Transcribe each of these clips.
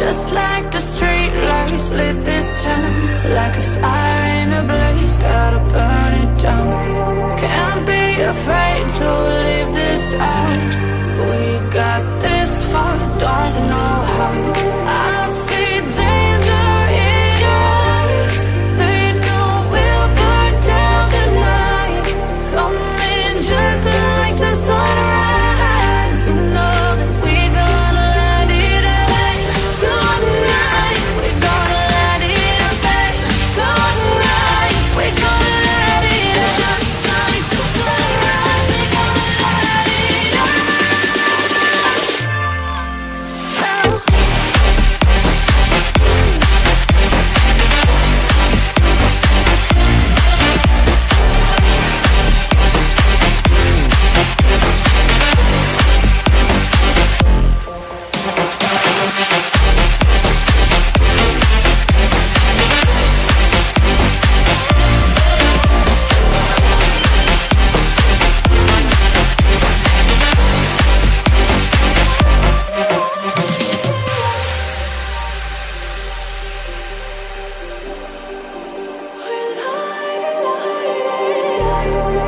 Just like the street lights lit this town, like a fire in a blaze, gotta burn it down. Can't be afraid to leave this out. We got this far, don't know how. I see danger in your eyes. They know we'll burn down the night. Coming just like the sunrise. You know that we gonna let it rain. Tonight we gonna let it rain. Tonight we gonna let it rain. Just like the sunrise, we gonna let it rain.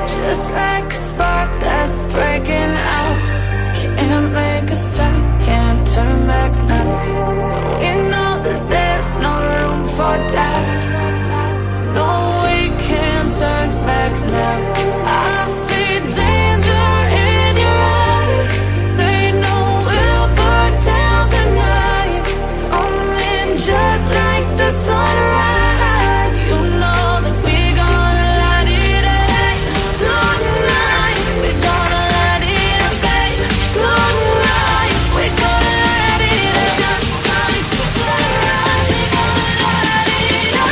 Just like a spark that's breaking out. Can't make a stop, can't turn back now. We know that there's no room for doubt. No, we can't turn back now. I see danger in your eyes. They know we'll burn down the night. Coming just like the sunrise. You know that we gonna let it rain. Tonight we gonna let it rain. Tonight we gonna let it rain. Just like the sunrise, we gonna let it rain.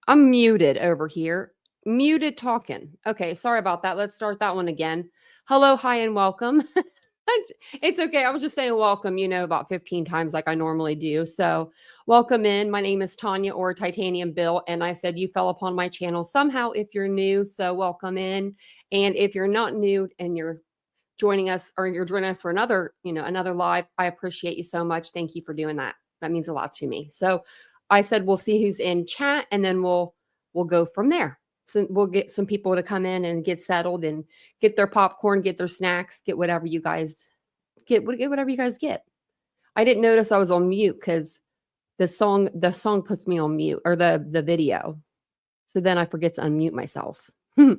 I'm muted over here. Muted talking. Okay, sorry about that. Let's start that one again. Hello, hi, and welcome. It's okay. I was just saying welcome, about 15 times like I normally do. So, welcome in. My name is Tanya or TitaniumBuilt, and I said you fell upon my channel somehow if you're new. So, welcome in. And if you're not new and you're joining us for another, another live, I appreciate you so much. Thank you for doing that. That means a lot to me. So, I said we'll see who's in chat and then we'll go from there. So we'll get some people to come in and get settled and get their popcorn, get their snacks, get whatever you guys get whatever you guys get. I didn't notice I was on mute because the song puts me on mute, or the video. So then I forget to unmute myself. Hey,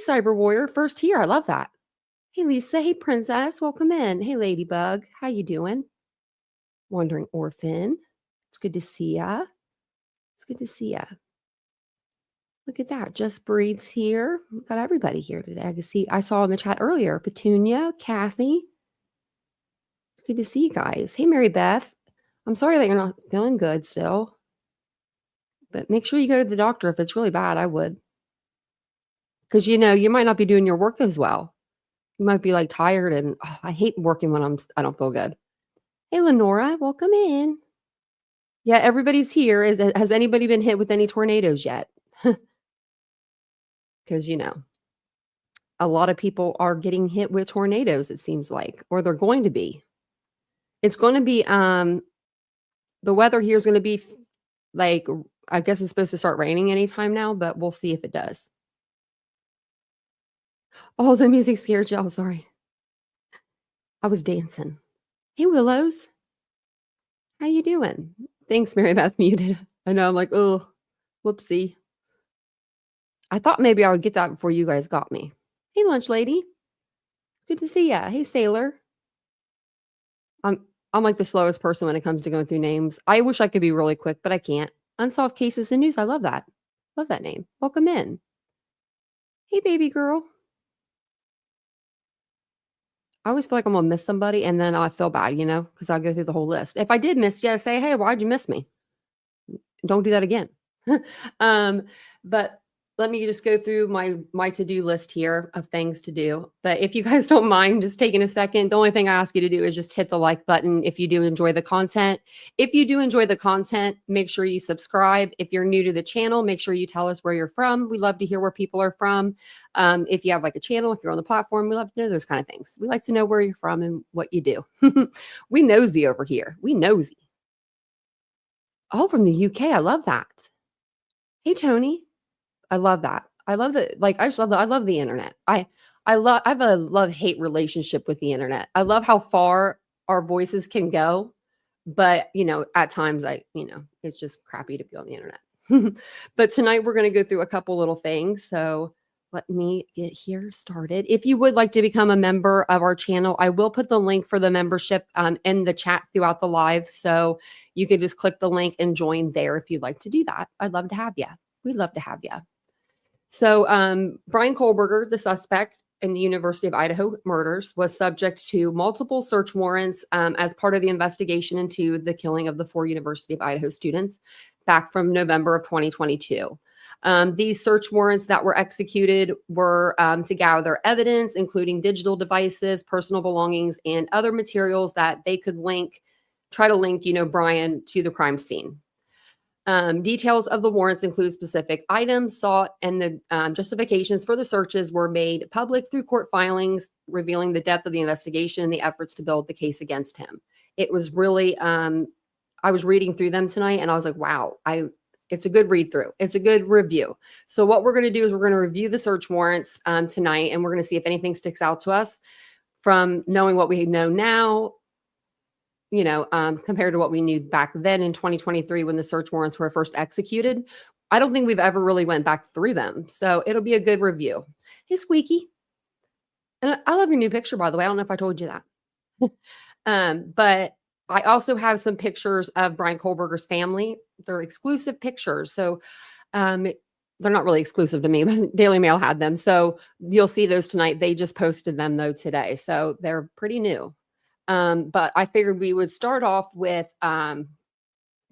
Cyber Warrior, first here. I love that. Hey, Lisa. Hey, Princess. Welcome in. Hey, Ladybug. How you doing? Wandering Orphan. It's good to see ya. It's good to see ya. Look at that. Just Breathes here. We've got everybody here today. I saw in the chat earlier. Petunia, Kathy. It's good to see you guys. Hey, Mary Beth. I'm sorry that you're not feeling good still. But make sure you go to the doctor if it's really bad. I would. Because, you might not be doing your work as well. You might be like tired and I hate working when I don't feel good. Hey, Lenora. Welcome in. Yeah, everybody's here. Has anybody been hit with any tornadoes yet? Because, a lot of people are getting hit with tornadoes, it seems like, or they're going to be. It's going to be, the weather here is going to be like, I guess it's supposed to start raining anytime now, but we'll see if it does. Oh, the music scared you. Oh, sorry. I was dancing. Hey, Willows. How you doing? Thanks, Mary Beth muted. I know. I'm like, oh, whoopsie. I thought maybe I would get that before you guys got me. Hey, lunch lady. Good to see ya. Hey, sailor. I'm like the slowest person when it comes to going through names. I wish I could be really quick, but I can't. Unsolved Cases and News. I love that. Love that name. Welcome in. Hey, baby girl. I always feel like I'm gonna miss somebody, and then I feel bad, because I go through the whole list. If I did miss you, I say, "Hey, why'd you miss me?" Don't do that again. But let me just go through my to-do list here of things to do. But if you guys don't mind just taking a second, the only thing I ask you to do is just hit the like button if you do enjoy the content. If you do enjoy the content, make sure you subscribe. If you're new to the channel, make sure you tell us where you're from. We love to hear where people are from. If you have like a channel, if you're on the platform, we love to know those kind of things. We like to know where you're from and what you do. We nosy over here. We nosy. Oh, from the UK. I love that. Hey, Tony. I love that. I love that. Like, I just love I love the internet. I have a love-hate relationship with the internet. I love how far our voices can go, but at times it's just crappy to be on the internet. But tonight we're going to go through a couple little things. So let me get here started. If you would like to become a member of our channel, I will put the link for the membership in the chat throughout the live. So you can just click the link and join there if you'd like to do that. I'd love to have you. We'd love to have you. So Bryan Kohberger, the suspect in the University of Idaho murders, was subject to multiple search warrants as part of the investigation into the killing of the 4 University of Idaho students back from November of 2022. These search warrants that were executed were to gather evidence, including digital devices, personal belongings, and other materials that they could try to link, Bryan to the crime scene. Details of the warrants include specific items sought, and the justifications for the searches were made public through court filings, revealing the depth of the investigation and the efforts to build the case against him. It was really, I was reading through them tonight, and I was like, wow, it's a good read through. It's a good review. So what we're going to do is we're going to review the search warrants tonight, and we're going to see if anything sticks out to us from knowing what we know now, compared to what we knew back then in 2023 when the search warrants were first executed. I don't think we've ever really went back through them. So it'll be a good review. Hey, Squeaky. And I love your new picture, by the way. I don't know if I told you that. But I also have some pictures of Bryan Kohberger's family. They're exclusive pictures. So they're not really exclusive to me, but Daily Mail had them. So you'll see those tonight. They just posted them, though, today. So they're pretty new. But I figured we would start off with Bryan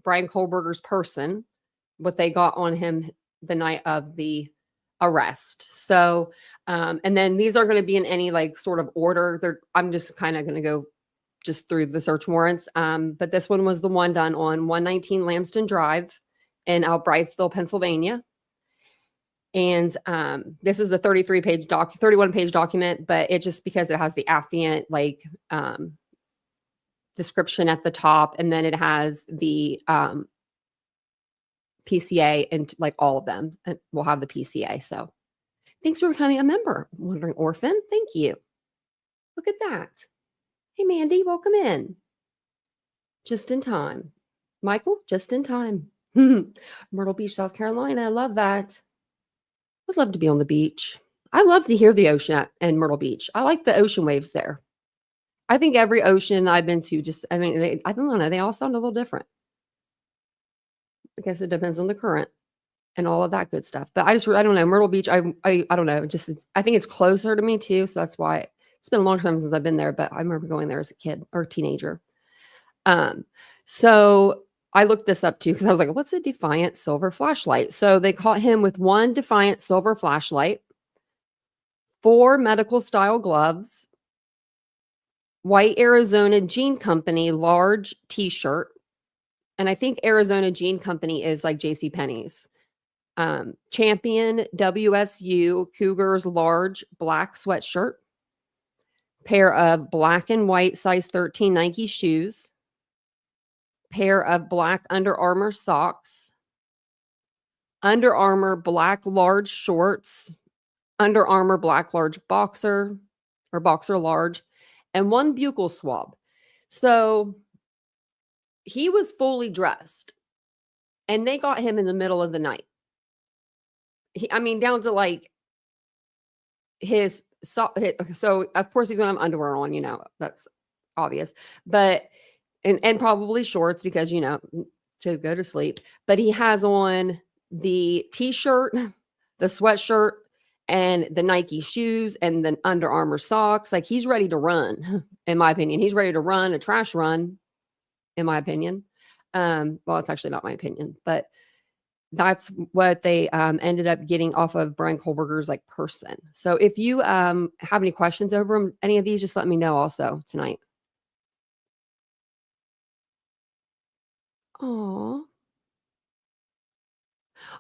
Kohberger's person, what they got on him the night of the arrest. So, and then these are going to be in any sort of order. I'm just kind of going to go just through the search warrants. But this one was the one done on 119 Lambston Drive in Albrightsville, Pennsylvania. And this is the 31-page document, but it's just because it has the affiant description at the top, and then it has the PCA and all of them, and we'll have the PCA. So thanks for becoming a member. Wandering Orphan, thank you. Look at that. Hey, Mandy, welcome in. Just in time. Michael, just in time. Myrtle Beach, South Carolina. I love that. Would love to be on the beach. I love to hear the ocean in Myrtle Beach. I like the ocean waves there. I think every ocean I've been to I don't know, they all sound a little different. I guess it depends on the current and all of that good stuff. But I don't know, Myrtle Beach, I don't know, I think it's closer to me too. So that's why it's been a long time since I've been there, but I remember going there as a kid or teenager. So I looked this up too, because I was like, what's a Defiant silver flashlight? So they caught him with 1 Defiant silver flashlight, 4 medical style gloves, white Arizona Jean Company large t-shirt. And I think Arizona Jean Company is like JCPenney's. Champion WSU Cougars large black sweatshirt. pair of black and white size 13 Nike shoes, pair of black Under Armour socks, Under Armour black large shorts, Under Armour black large boxer or boxer large, and one buccal swab. So he was fully dressed, and they got him in the middle of the night. Down to like his so of course he's gonna have underwear on, that's obvious, but and probably shorts because to go to sleep. But he has on the t-shirt, the sweatshirt, and the Nike shoes and the Under Armour socks. Like, he's ready to run, in my opinion. He's ready to run a trash run, in my opinion. Well, it's actually not my opinion, but that's what they ended up getting off of Bryan Kohberger's like person. So if you have any questions over any of these, just let me know also tonight. Oh,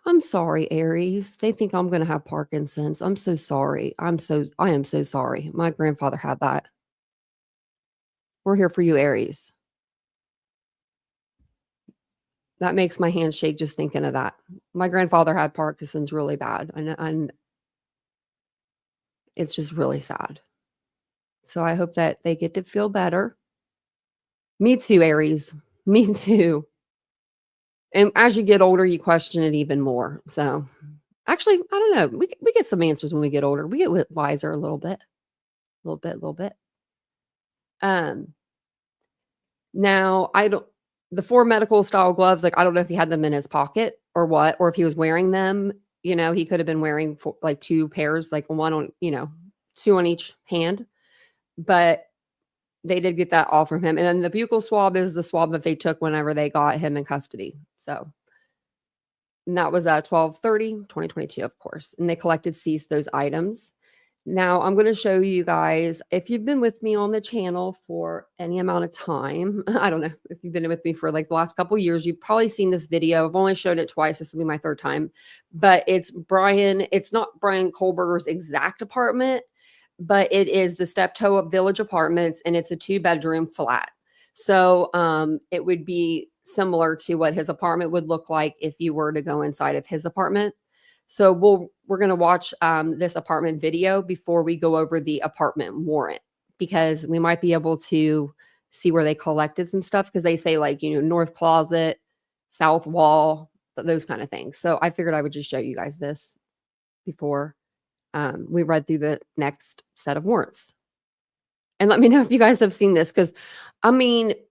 I'm sorry, Aries. They think I'm going to have Parkinson's. I'm so sorry. I am so sorry. My grandfather had that. We're here for you, Aries. That makes my hands shake just thinking of that. My grandfather had Parkinson's really bad, and it's just really sad. So I hope that they get to feel better. Me too, Aries. Me too. And as you get older, you question it even more. So actually, I don't know. We get some answers when we get older. We get wiser a little bit. Now the 4 medical style gloves, like, I don't know if he had them in his pocket or what, or if he was wearing them. He could have been wearing like 2 pairs, like one on, 2 on each hand. But they did get that all from him. And then the buccal swab is the swab that they took whenever they got him in custody. So, and that was 12/30/2022, of course. And they seized those items. Now I'm going to show you guys, if you've been with me on the channel for any amount of time, I don't know if you've been with me for like the last couple of years, you've probably seen this video. I've only showed it twice. This will be my 3rd time, but it's not Bryan Kohberger's exact apartment, but it is the Steptoe Village Apartments, and it's a 2-bedroom flat. So it would be similar to what his apartment would look like if you were to go inside of his apartment. So we're going to watch this apartment video before we go over the apartment warrant, because we might be able to see where they collected some stuff, because they say like, north closet, south wall, those kind of things. So I figured I would just show you guys this before we read through the next set of warrants. And let me know if you guys have seen this, because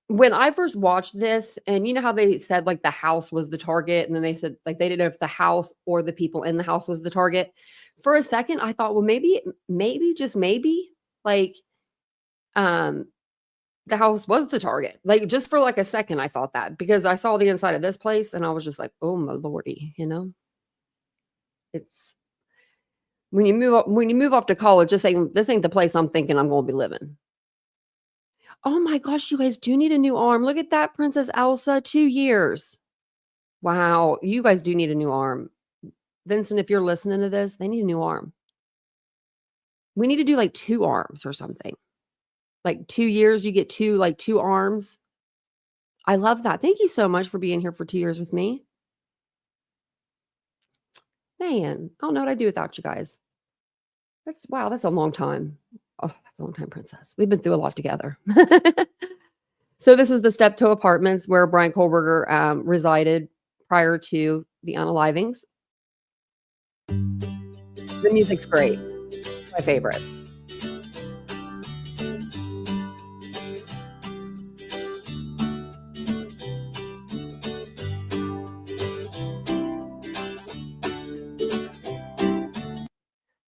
when I first watched this, and you know how they said like the house was the target, and then they said like they didn't know if the house or the people in the house was the target. For a second, I thought, well, maybe, just maybe, like the house was the target. Like, just for like a second, I thought that, because I saw the inside of this place and I was just like, oh my lordy, it's when you move off to college, this ain't the place I'm thinking I'm going to be living. Oh my gosh, you guys do need a new arm. Look at that, Princess Elsa, 2 years. Wow, you guys do need a new arm. Vincent, if you're listening to this, they need a new arm. We need to do like 2 arms or something. Like 2 years, you get 2 arms. I love that. Thank you so much for being here for 2 years with me. Man, I don't know what I'd do without you guys. That's a long time. Oh, that's a long time, Princess. We've been through a lot together. So this is the Steptoe Apartments where Bryan Kohberger resided prior to the unalivings. The music's great. My favorite.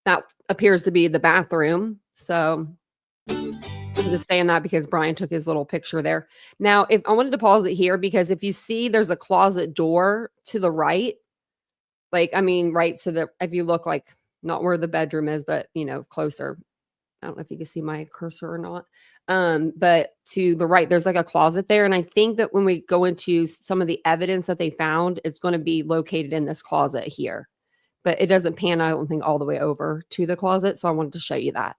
That appears to be the bathroom. So I'm just saying that because Bryan took his little picture there. Now, if I wanted to pause it here, because if you see there's a closet door to the right, right to the, if you look like not where the bedroom is, but closer. I don't know if you can see my cursor or not. But to the right, there's like a closet there. And I think that when we go into some of the evidence that they found, it's going to be located in this closet here. But it doesn't pan, I don't think, all the way over to the closet. So I wanted to show you that.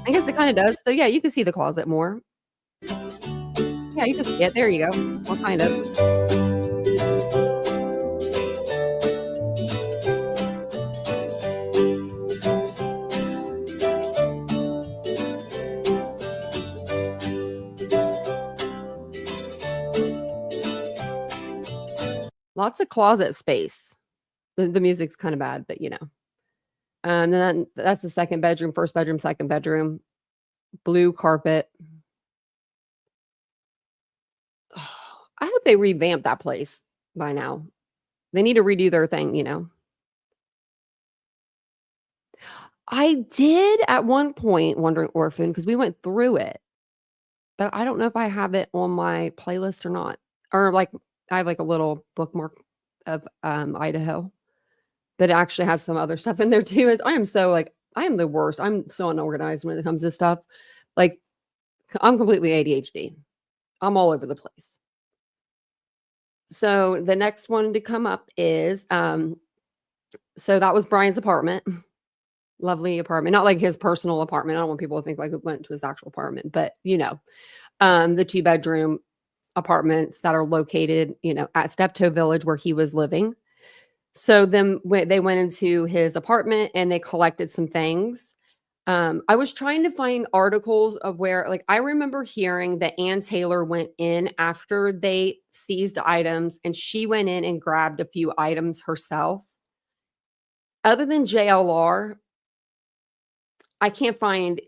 I guess it kinda does. So, yeah, you can see the closet more. Yeah, you can see it. There you go. Well, kind of. Lots of closet space. The music's kinda bad, but, and then that's the 2nd bedroom, 1st bedroom, 2nd bedroom, blue carpet. I hope they revamp that place by now. They need to redo their thing. I did at one point, Wandering Orphan, because we went through it, but I don't know if I have it on my playlist or not. Or, like, I have, like, a little bookmark of, Idaho that actually has some other stuff in there too. I am the worst. I'm so unorganized when it comes to stuff. Like, I'm completely ADHD. I'm all over the place. So, the next one to come up is, so that was Brian's apartment. Lovely apartment, not like his personal apartment. I don't want people to think like it went to his actual apartment, but the 2-bedroom apartments that are located, at Steptoe Village where he was living. So then they went into his apartment and they collected some things. I was trying to find articles of where, like, I remember hearing that Ann Taylor went in after they seized items and she went in and grabbed a few items herself. Other than JLR, I can't find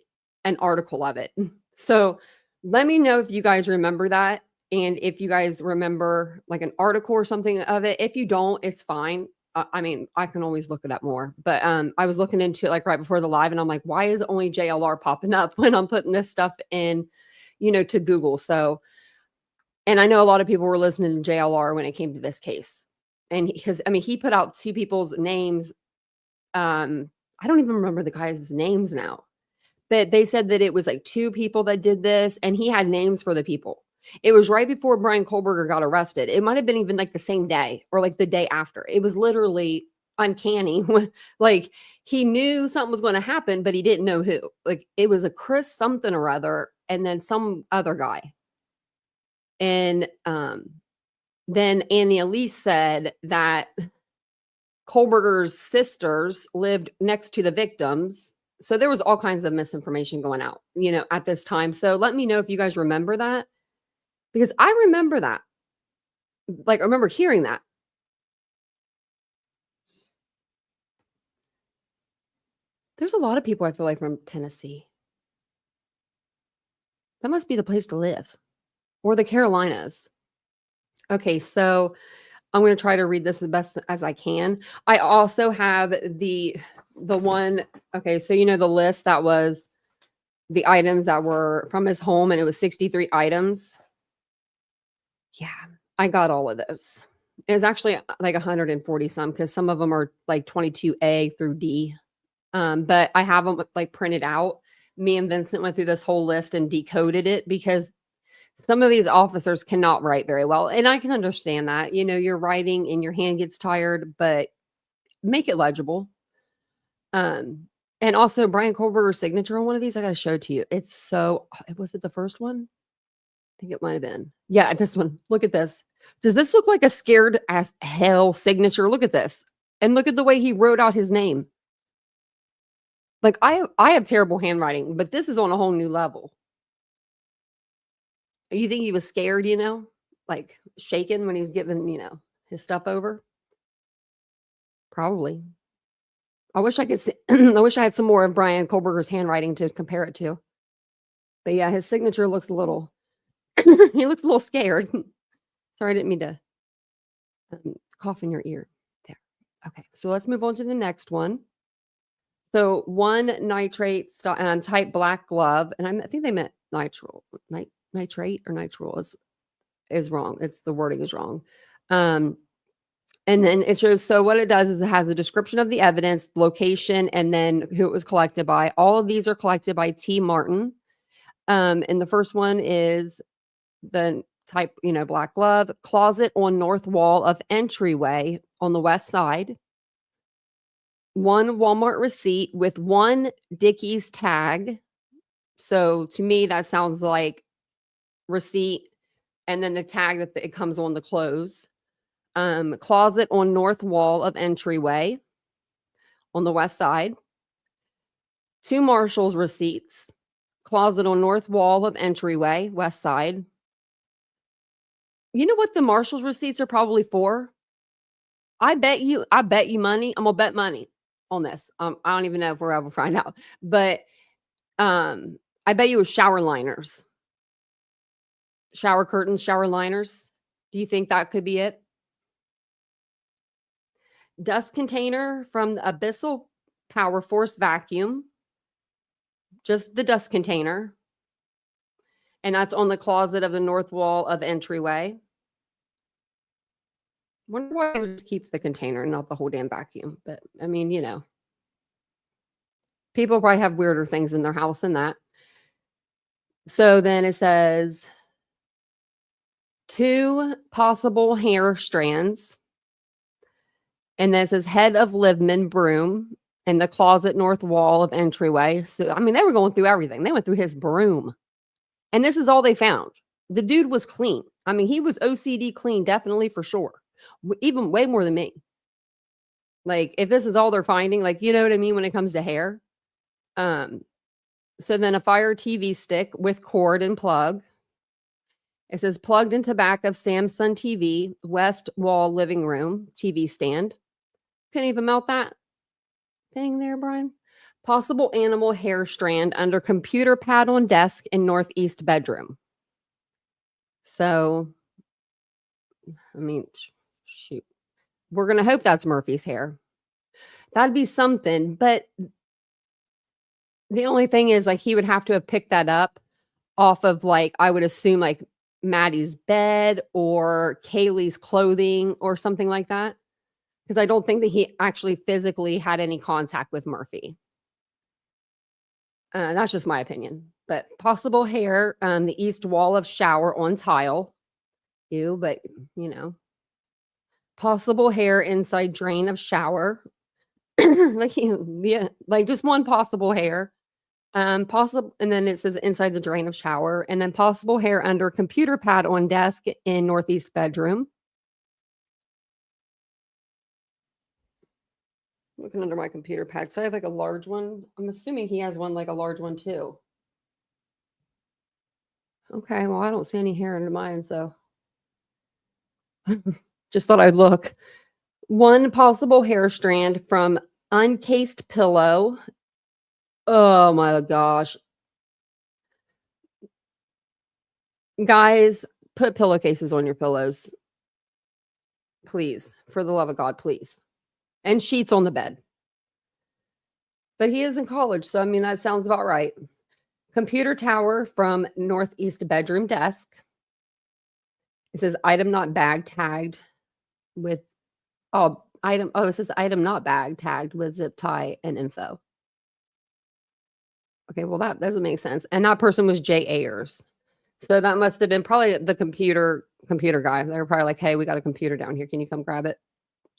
an article of it. So let me know if you guys remember that. And if you guys remember like an article or something of it. If you don't, it's fine. I mean, I can always look it up more. But I was looking into it like right before the live, and I'm like, why is only JLR popping up when I'm putting this stuff in, to Google? So, and I know a lot of people were listening to JLR when it came to this case. And because he put out 2 people's names. I don't even remember the guys' names now. But they said that it was like 2 people that did this, and he had names for the people. It was right before Bryan Kohberger got arrested. It might have been even like the same day or like the day after. It was literally uncanny. Like, he knew something was going to happen, but he didn't know who. Like, it was a Chris something or other, and then some other guy. And then Annie Elise said that Kohberger's sisters lived next to the victims. So there was all kinds of misinformation going out, at this time. So let me know if you guys remember that, because I remember that. Like, I remember hearing that. There's a lot of people I feel like from Tennessee. That must be the place to live, or the Carolinas. Okay, so I'm going to try to read this as best as I can. I also have the one. Okay, so the list that was the items that were from his home, and it was 63 items. Yeah, I got all of those. It was actually like 140 some, because some of them are like 22A through D. But I have them like printed out. Me and Vincent went through this whole list and decoded it, because some of these officers cannot write very well. And I can understand that. You're writing and your hand gets tired, but make it legible. And also Bryan Kohberger's signature on one of these, I got to show to you. It's so, was it the first one? I think it might have been. Yeah, this one. Look at this. Does this look like a scared as hell signature? Look at this. And look at the way he wrote out his name. Like, I have terrible handwriting, but this is on a whole new level. You think he was scared, like shaken when he was giving, his stuff over? Probably. I wish I could see, I wish I had some more of Bryan Kohberger's handwriting to compare it to. But yeah, his signature looks a little, he looks a little scared. Sorry, I didn't mean to cough in your ear. There. Okay, so let's move on to the next one. So one nitrate type black glove, and I think they meant nitrile, nitrate or nitrile is wrong. It's the wording is wrong. And then it shows, so what it does is it has a description of the evidence, location, and then who it was collected by. All of these are collected by T. Martin. And the first one is the type, black glove, closet on north wall of entryway on the west side. One Walmart receipt with one Dickies tag. So to me, that sounds like receipt and then the tag that it comes on the clothes. Closet on north wall of entryway on the west side. 2 Marshall's receipts. Closet on north wall of entryway, west side. You know what the Marshall's receipts are probably for? I bet you money. I'm gonna bet money on this. I don't even know if we'll ever find out. But I bet you it was shower liners. Shower curtains, shower liners. Do you think that could be it? Dust container from the Abyssal Power Force vacuum. Just the dust container. And that's on the closet of the north wall of entryway. Wonder why I would just keep the container and not the whole damn vacuum. But I mean, you know, people probably have weirder things in their house than that. So then it says 2 possible hair strands. And then it says head of Livman broom in the closet north wall of entryway. So, I mean, they were going through everything. They went through his broom. And this is all they found. The dude was clean. I mean, he was OCD clean, definitely for sure. Even way more than me. Like, if this is all they're finding, like, you know what I mean when it comes to hair. So then a Fire TV stick with cord and plug. It says plugged into back of Samsung TV, west wall living room, TV stand. Couldn't even melt that thing there, Bryan. Possible animal hair strand under computer pad on desk in northeast bedroom. So, I mean, shoot. We're going to hope that's Murphy's hair. That'd be something. But the only thing is, like, he would have to have picked that up off of, like, I would assume, like, Maddie's bed or Kaylee's clothing or something like that. Because I don't think that he actually physically had any contact with Murphy. That's just my opinion. But possible hair, the east wall of shower on tile. Ew, but, you know. Possible hair inside drain of shower. Like, yeah, like just one possible hair. Possible, and then it says inside the drain of shower, and then possible hair under computer pad on desk in northeast bedroom. Looking under my computer pad. So I have like a large one. I'm assuming he has one like a large one too. Okay, well, I don't see any hair under mine, so just thought I'd look. 1 possible hair strand from uncased pillow. Oh my gosh. Guys, put pillowcases on your pillows. Please. For the love of God, please. And sheets on the bed. But he is in college, so I mean, that sounds about right. Computer tower from northeast bedroom desk. It says item not bag tagged with it says item not bag tagged with zip tie and info. Okay, well, that doesn't make sense. And that person was Jay Ayers. So that must have been probably the computer guy. They were probably like, hey, we got a computer down here. Can you come grab it?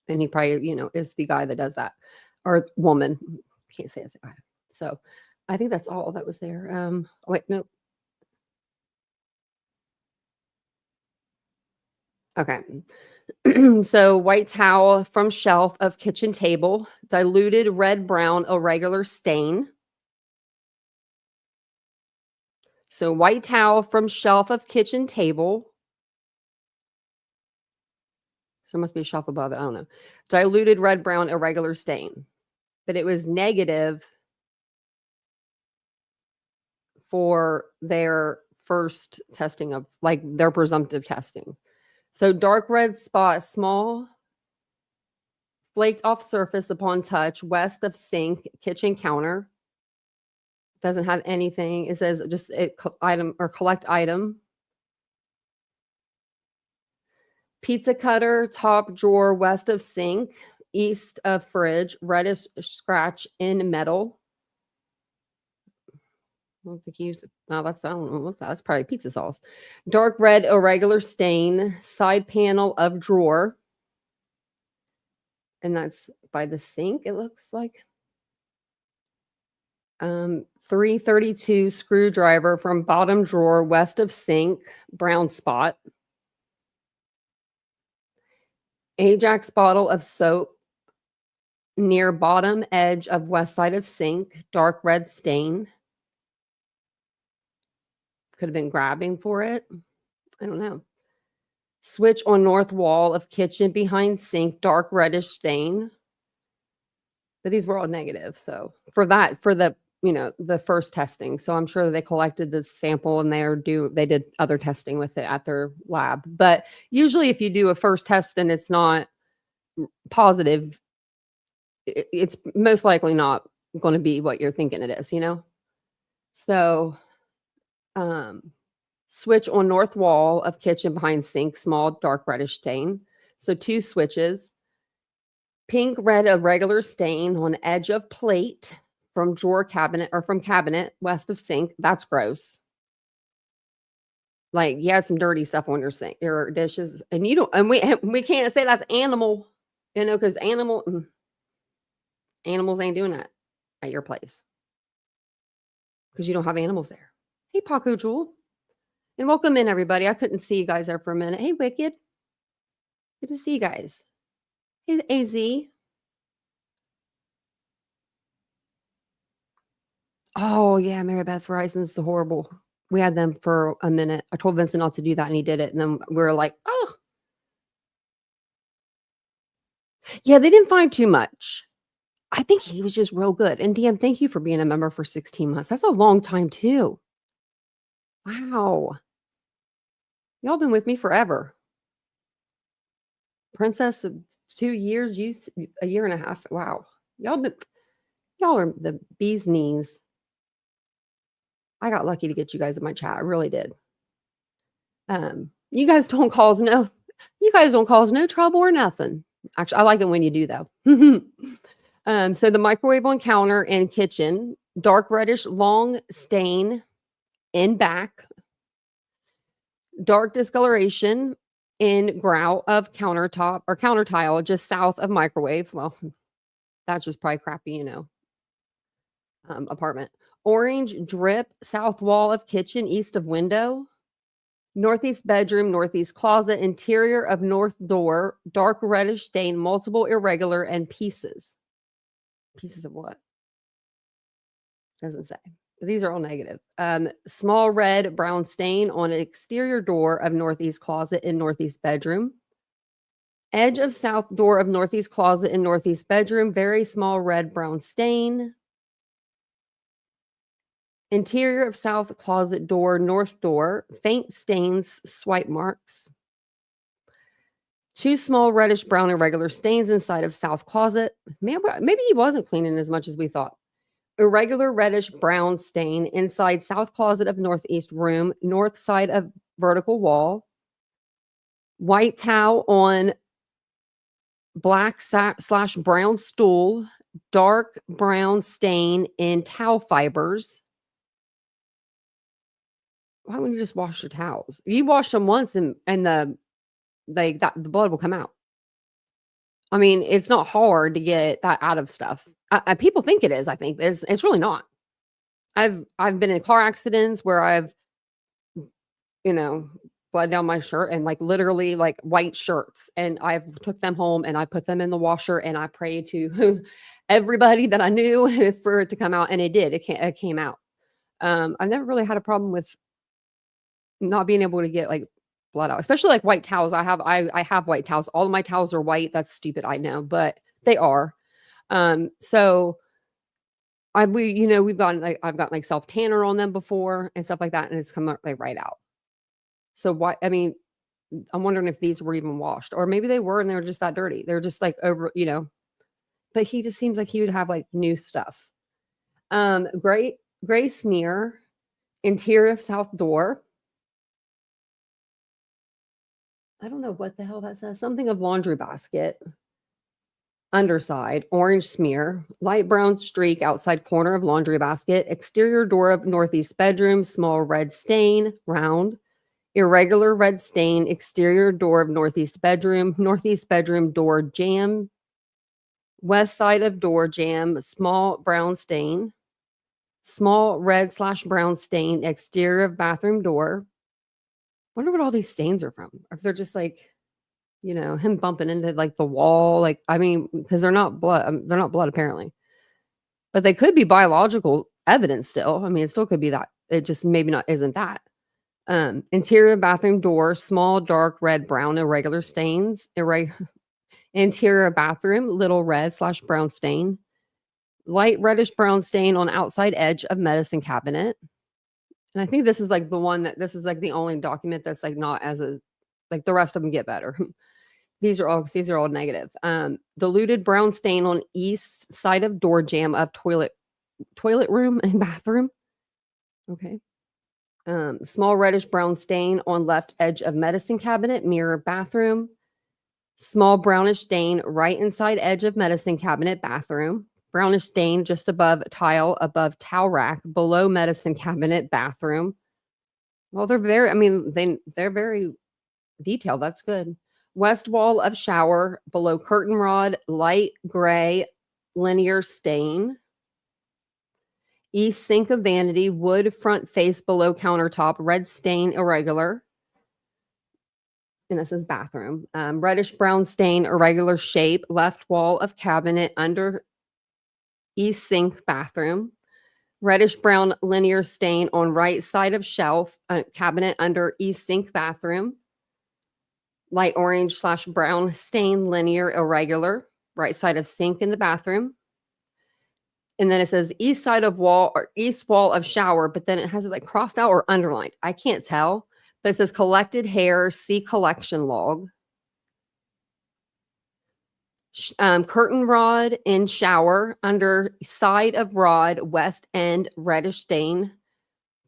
And he probably, you know, is the guy that does that. Or woman. Can't say it's a guy. So I think that's all that was there. Wait, no. Okay. So white towel from shelf of kitchen table, diluted red brown irregular stain. So white towel from shelf of kitchen table. So there must be a shelf above it. I don't know. Diluted red brown irregular stain. But it was negative for their first testing of, like, their presumptive testing. So dark red spot, small, flaked off surface upon touch, west of sink, kitchen counter. Doesn't have anything. It says just item or collect item. Pizza cutter, top drawer, west of sink, east of fridge, reddish scratch in metal. I don't think he used it. Oh, I don't know what's that. That's probably pizza sauce. Dark red irregular stain, side panel of drawer. And that's by the sink, it looks like. 332 screwdriver from bottom drawer west of sink, brown spot. Ajax bottle of soap near bottom edge of west side of sink, dark red stain. Could have been grabbing for it. I don't know. Switch on north wall of kitchen behind sink, dark reddish stain. But these were all negative. So for the the first testing. So I'm sure they collected the sample and they did other testing with it at their lab. But usually if you do a first test and it's not positive, it's most likely not going to be what you're thinking it is, So switch on north wall of kitchen behind sink, small dark reddish stain. So 2 switches. Pink red irregular stain on edge of plate from drawer cabinet or from cabinet west of sink. That's gross. Like you had some dirty stuff on your sink, your dishes, and we can't say that's animal, because animals ain't doing that at your place because you don't have animals there. Hey, Paco Jewel, and welcome in everybody. I couldn't see you guys there for a minute. Hey, Wicked, good to see you guys. Hey, AZ. Oh yeah, Mary Beth Verizon's the horrible. We had them for a minute. I told Vincent not to do that, and he did it. And then we were like, oh, yeah, they didn't find too much. I think he was just real good. And DM, thank you for being a member for 16 months. That's a long time too. Wow. Y'all been with me forever. Princess of 2 years, you a year and a half. Wow. Y'all are the bee's knees. I got lucky to get you guys in my chat. I really did. You guys don't cause no trouble or nothing. Actually, I like it when you do though. So the microwave on counter and kitchen, dark reddish long stain in back, dark discoloration in grout of countertop or counter tile just south of microwave. Well, that's just probably crappy, apartment. Orange drip, south wall of kitchen, east of window. Northeast bedroom, northeast closet, interior of north door, dark reddish stain, multiple irregular and pieces. Pieces of what? Doesn't say. But these are all negative. Small red brown stain on an exterior door of northeast closet in northeast bedroom. Edge of south door of northeast closet in northeast bedroom, very small red brown stain. Interior of south closet door, north door, faint stains, swipe marks. 2 small reddish brown irregular stains inside of south closet. Maybe he wasn't cleaning as much as we thought. Irregular reddish brown stain inside south closet of northeast room, north side of vertical wall. White towel on black / brown stool, dark brown stain in towel fibers. Why wouldn't you just wash your towels? You wash them once and the blood will come out. I mean, it's not hard to get that out of stuff. People think it is, I think, but it's really not. I've been in car accidents where I've, blood down my shirt and literally white shirts, and I've took them home and I put them in the washer and I prayed to everybody that I knew for it to come out, and it did. It came out. I've never really had a problem with not being able to get blood out, especially white towels. I have white towels. All of my towels are white. That's stupid, I know, but they are. So we've gotten I've gotten self tanner on them before and stuff like that, and it's come right out. So why? I mean, I'm wondering if these were even washed, or maybe they were and they were just that dirty. They're just over, But he just seems like he would have new stuff. Gray smear, interior of south door. I don't know what the hell that says. Something of laundry basket. Underside, orange smear, light brown streak outside corner of laundry basket, exterior door of northeast bedroom, small red stain, round, irregular red stain, exterior door of northeast bedroom door jam, west side of door jam, small brown stain, Small red/brown stain exterior of bathroom door. Wonder what all these stains are from. Or if they're just like, him bumping into like the wall. Like, I mean, because they're not blood. They're not blood apparently, but they could be biological evidence still. I mean, it still could be that. It just maybe not isn't that. Interior bathroom door, small dark red brown irregular stains. Interior bathroom, little red/brown stain. Light reddish brown stain on outside edge of medicine cabinet. And I think this is like this is like the only document that's like not as like the rest of them get better. These are all negative. Diluted brown stain on east side of door jamb of toilet room and bathroom. Okay. Small reddish brown stain on left edge of medicine cabinet, mirror bathroom. Small brownish stain right inside edge of medicine cabinet, bathroom. Brownish stain just above tile, above towel rack, below medicine cabinet, bathroom. Well, they're very detailed. That's good. West wall of shower, below curtain rod, light gray linear stain. East sink of vanity, wood front face below countertop, red stain irregular. And this is bathroom. Reddish brown stain, irregular shape, left wall of cabinet under east sink bathroom. Reddish brown linear stain on right side of shelf, cabinet under east sink bathroom. Light orange/brown stain, linear irregular, right side of sink in the bathroom. And then it says east side of wall or east wall of shower, but then it has it like crossed out or underlined. I can't tell, but it says collected hair, see collection log. Curtain rod in shower, under side of rod, west end, reddish stain.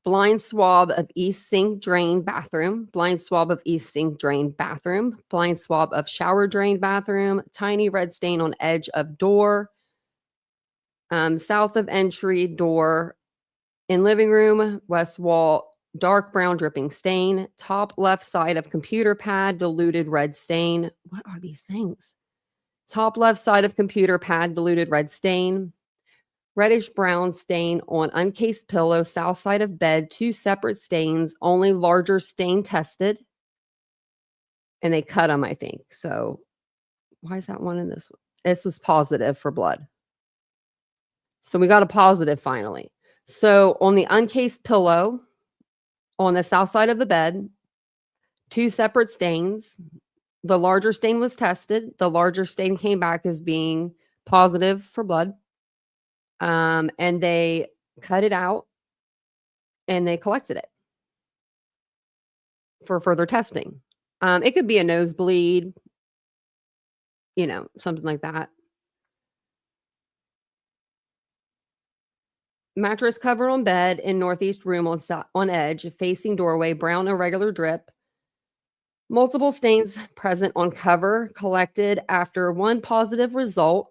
Blind swab of east sink drain bathroom. Blind swab of east sink drain bathroom. Blind swab of shower drain bathroom. Tiny red stain on edge of door. South of entry door in living room, west wall, dark brown dripping stain. Top left side of computer pad, diluted red stain. What are these things? Top left side of computer pad, diluted red stain. Reddish brown stain on uncased pillow, south side of bed, 2 separate stains, only larger stain tested. And they cut them, I think. So why is that one in this one? This was positive for blood. So we got a positive finally. So on the uncased pillow, on the south side of the bed, 2 separate stains. The larger stain was tested. The larger stain came back as being positive for blood. And they cut it out and they collected it for further testing. It could be a nosebleed, something like that. Mattress cover on bed in northeast room on edge, facing doorway, brown irregular drip. Multiple stains present on cover, collected after 1 positive result.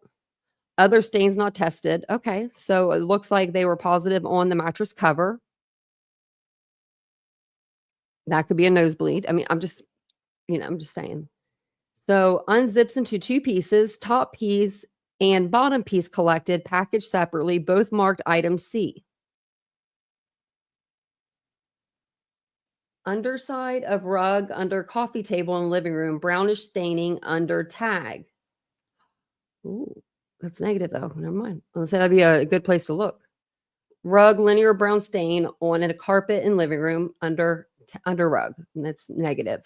Other stains not tested. Okay, so it looks like they were positive on the mattress cover. That could be a nosebleed. I mean, I'm just saying. So unzips into 2 pieces, top piece and bottom piece collected, packaged separately, both marked item C. Underside of rug under coffee table in living room, brownish staining under tag. Ooh, that's negative though. Never mind. I'll say that'd be a good place to look. Rug linear brown stain on a carpet in living room under rug. And that's negative.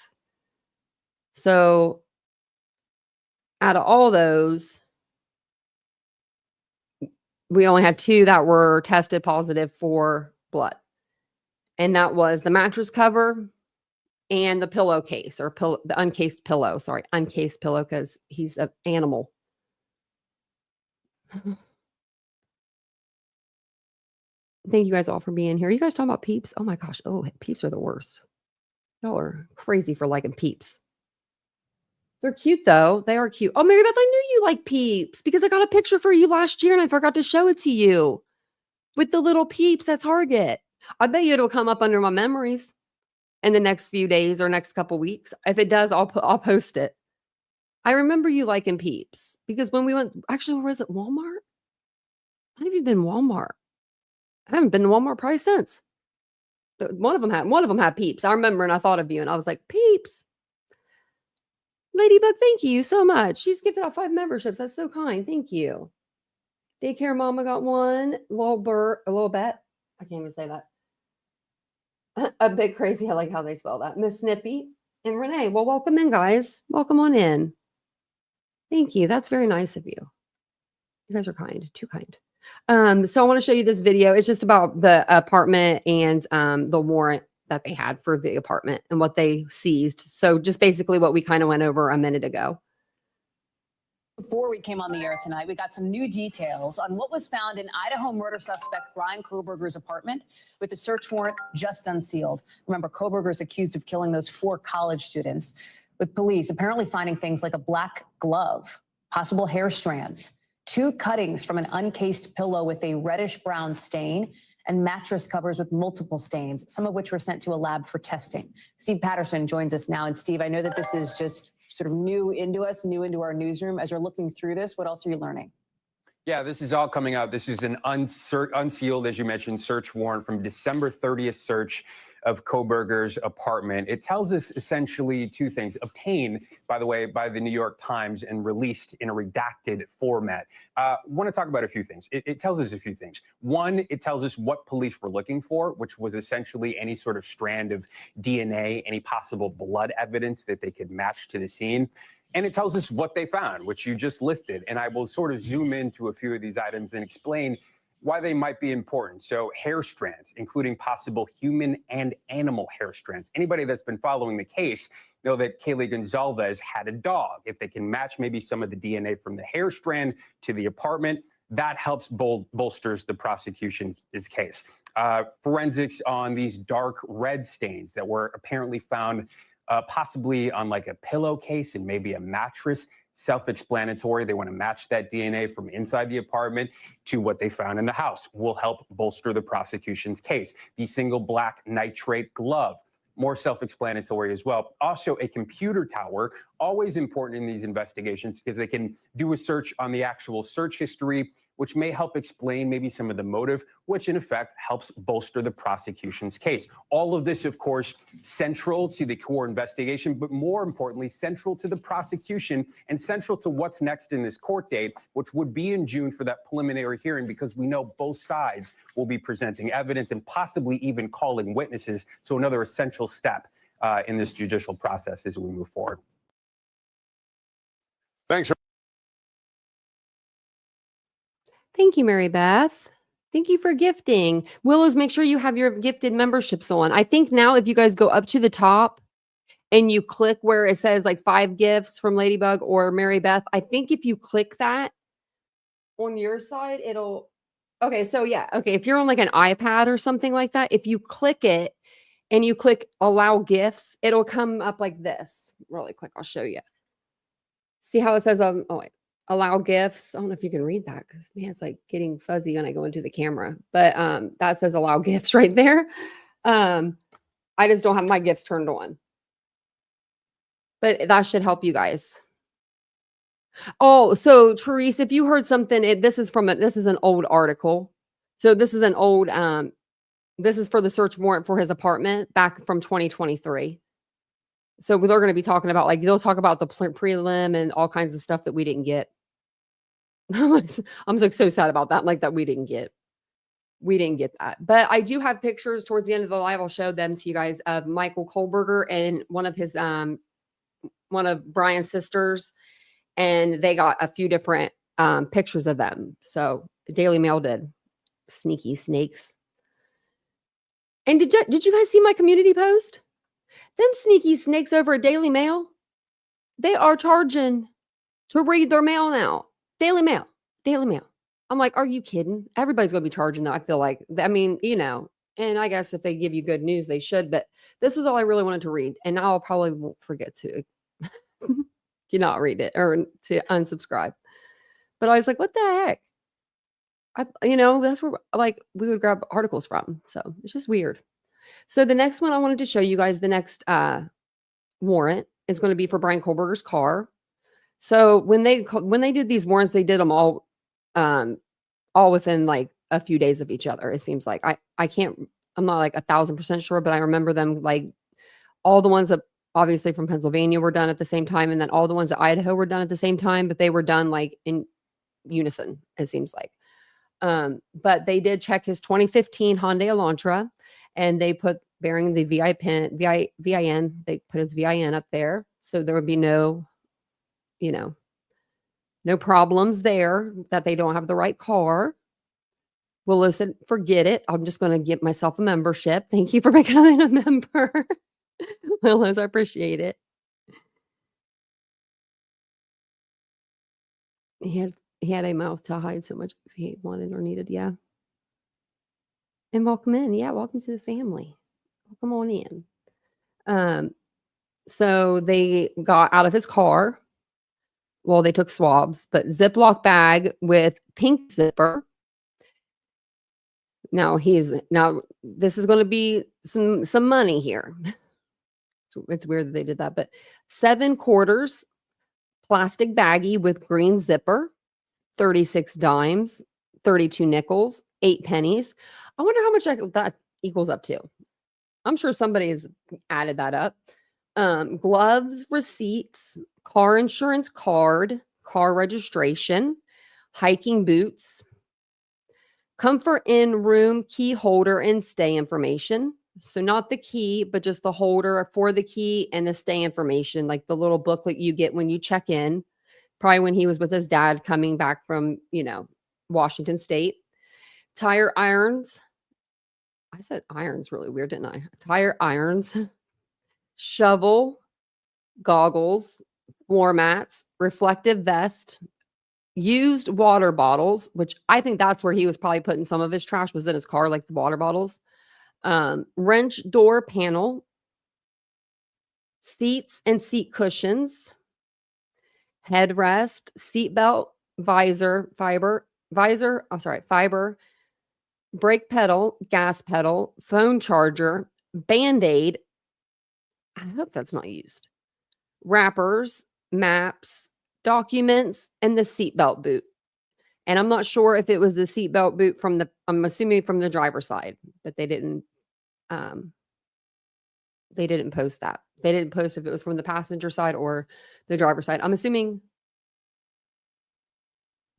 So out of all those, we only had 2 that were tested positive for blood. And that was the mattress cover and the pillowcase or the uncased pillow. Sorry, uncased pillow because he's an animal. Thank you guys all for being here. You guys talking about peeps? Oh my gosh. Oh, peeps are the worst. Y'all are crazy for liking peeps. They're cute though. They are cute. Oh, Mary Beth, I knew you like peeps because I got a picture for you last year and I forgot to show it to you with the little peeps at Target. I bet you it'll come up under my memories in the next few days or next couple weeks. If it does, I'll post it. I remember you liking peeps because when we went, actually, where was it? Walmart? Might have even been Walmart. I haven't been to Walmart probably since. One of them had Peeps. I remember, and I thought of you, and I was like, Peeps. Ladybug, thank you so much. She's gifted out 5 memberships. That's so kind. Thank you. Daycare Mama got one. A little bet. I can't even say that. A bit crazy. I like how they spell that. Miss Snippy and Renee. Well, welcome in, guys. Welcome on in. Thank you. That's very nice of you. You guys are kind. Too kind. So I want to show you this video. It's just about the apartment and the warrant that they had for the apartment and what they seized. So just basically what we kind of went over a minute ago. Before we came on the air tonight, we got some new details on what was found in Idaho murder suspect Bryan Kohberger's apartment with the search warrant just unsealed. Remember, Kohberger is accused of killing those 4 college students, with police apparently finding things like a black glove, possible hair strands, 2 cuttings from an uncased pillow with a reddish-brown stain, and mattress covers with multiple stains, some of which were sent to a lab for testing. Steve Patterson joins us now. And Steve, I know that this is just sort of new into our newsroom. As you're looking through this, what else are you learning? Yeah, this is all coming out. This is an unsealed, as you mentioned, search warrant from December 30th search of Kohberger's apartment. It tells us essentially 2 things, obtained, by the way, by the New York Times and released in a redacted format. Want to talk about a few things. It tells us a few things. One, it tells us what police were looking for, which was essentially any sort of strand of DNA, any possible blood evidence that they could match to the scene. And it tells us what they found, which you just listed. And I will sort of zoom into a few of these items and explain why they might be important. So hair strands, including possible human and animal hair strands. Anybody that's been following the case know that Kaylee Gonzalez had a dog. If they can match maybe some of the DNA from the hair strand to the apartment, that helps bolsters the prosecution's case. Forensics on these dark red stains that were apparently found possibly on like a pillowcase and maybe a mattress. Self-explanatory. They want to match that DNA from inside the apartment to what they found in the house. Will help bolster the prosecution's case. The single black nitrate glove, more self-explanatory as well. Also, a computer tower, always important in these investigations because they can do a search on the actual search history, which may help explain maybe some of the motive, which in effect helps bolster the prosecution's case. All of this, of course, central to the core investigation, but more importantly, central to the prosecution and central to what's next in this court date, which would be in June for that preliminary hearing, because we know both sides will be presenting evidence and possibly even calling witnesses. So another essential step in this judicial process as we move forward. Thanks. Thank you, Mary Beth. Thank you for gifting. Willows, make sure you have your gifted memberships on. I think now if you guys go up to the top and you click where it says like 5 gifts from Ladybug or Mary Beth, I think if you click that on your side, it'll, okay, so yeah, okay, if you're on like an iPad or something like that, if you click it and you click allow gifts, it'll come up like this. Really quick, I'll show you. See how it says, oh wait. Allow gifts. I don't know if you can read that because man, it's like getting fuzzy when I go into the camera. But that says allow gifts right there. I just don't have my gifts turned on. But that should help you guys. Oh, so Therese, if you heard something, this is an old article. So this is an old this is for the search warrant for his apartment back from 2023. So they're going to be talking about, like, they'll talk about the prelim and all kinds of stuff that we didn't get. I'm so sad about that. Like that we didn't get that. But I do have pictures towards the end of the live. I'll show them to you guys of Michael Kohberger and one of Bryan's sisters. And they got a few different pictures of them. So the Daily Mail did. Sneaky snakes. And did you guys see my community post? Them sneaky snakes over at Daily Mail, they are charging to read their mail now. Daily Mail. I'm like, are you kidding? Everybody's going to be charging though. I feel like, I mean, you know, and I guess if they give you good news, they should, but this was all I really wanted to read. And now I'll probably won't forget to not read it or to unsubscribe. But I was like, what the heck? That's where like we would grab articles from. So it's just weird. So the next one I wanted to show you guys, the next warrant is going to be for Bryan Kohberger's car. So when they did these warrants, they did them all within like a few days of each other. It seems like I'm not like 1,000% sure, but I remember them like all the ones that obviously from Pennsylvania were done at the same time. And then all the ones at Idaho were done at the same time, but they were done like in unison, it seems like. But they did check his 2015 Hyundai Elantra and they put bearing the VIN, they put his VIN up there. So there would be no problems there that they don't have the right car. Willow said, forget it. I'm just going to give myself a membership. Thank you for becoming a member. Willows, I appreciate it. He had a mouth to hide so much if he wanted or needed. Yeah. And welcome in. Yeah. Welcome to the family. Welcome on in. So they got out of his car. Well, they took swabs, but Ziploc bag with pink zipper. Now this is going to be some money here. It's weird that they did that, but 7 quarters, plastic baggie with green zipper, 36 dimes, 32 nickels, 8 pennies. I wonder how much that equals up to. I'm sure somebody has added that up. Gloves, receipts, car insurance card, car registration, hiking boots, comfort in room key holder and stay information. So not the key, but just the holder for the key and the stay information, like the little booklet you get when you check in, probably when he was with his dad coming back from, Washington State. Tire irons. I said irons really weird, didn't I? Tire irons, shovel, goggles, floor mats, reflective vest, used water bottles, which I think that's where he was probably putting some of his trash, was in his car, like the water bottles. Wrench door panel, seats and seat cushions, headrest, seatbelt, fiber, brake pedal, gas pedal, phone charger, Band-Aid. I hope that's not used. Wrappers, maps, documents, and the seatbelt boot. And I'm not sure if it was the seatbelt boot I'm assuming from the driver's side, but they didn't post that. They didn't post if it was from the passenger side or the driver's side. I'm assuming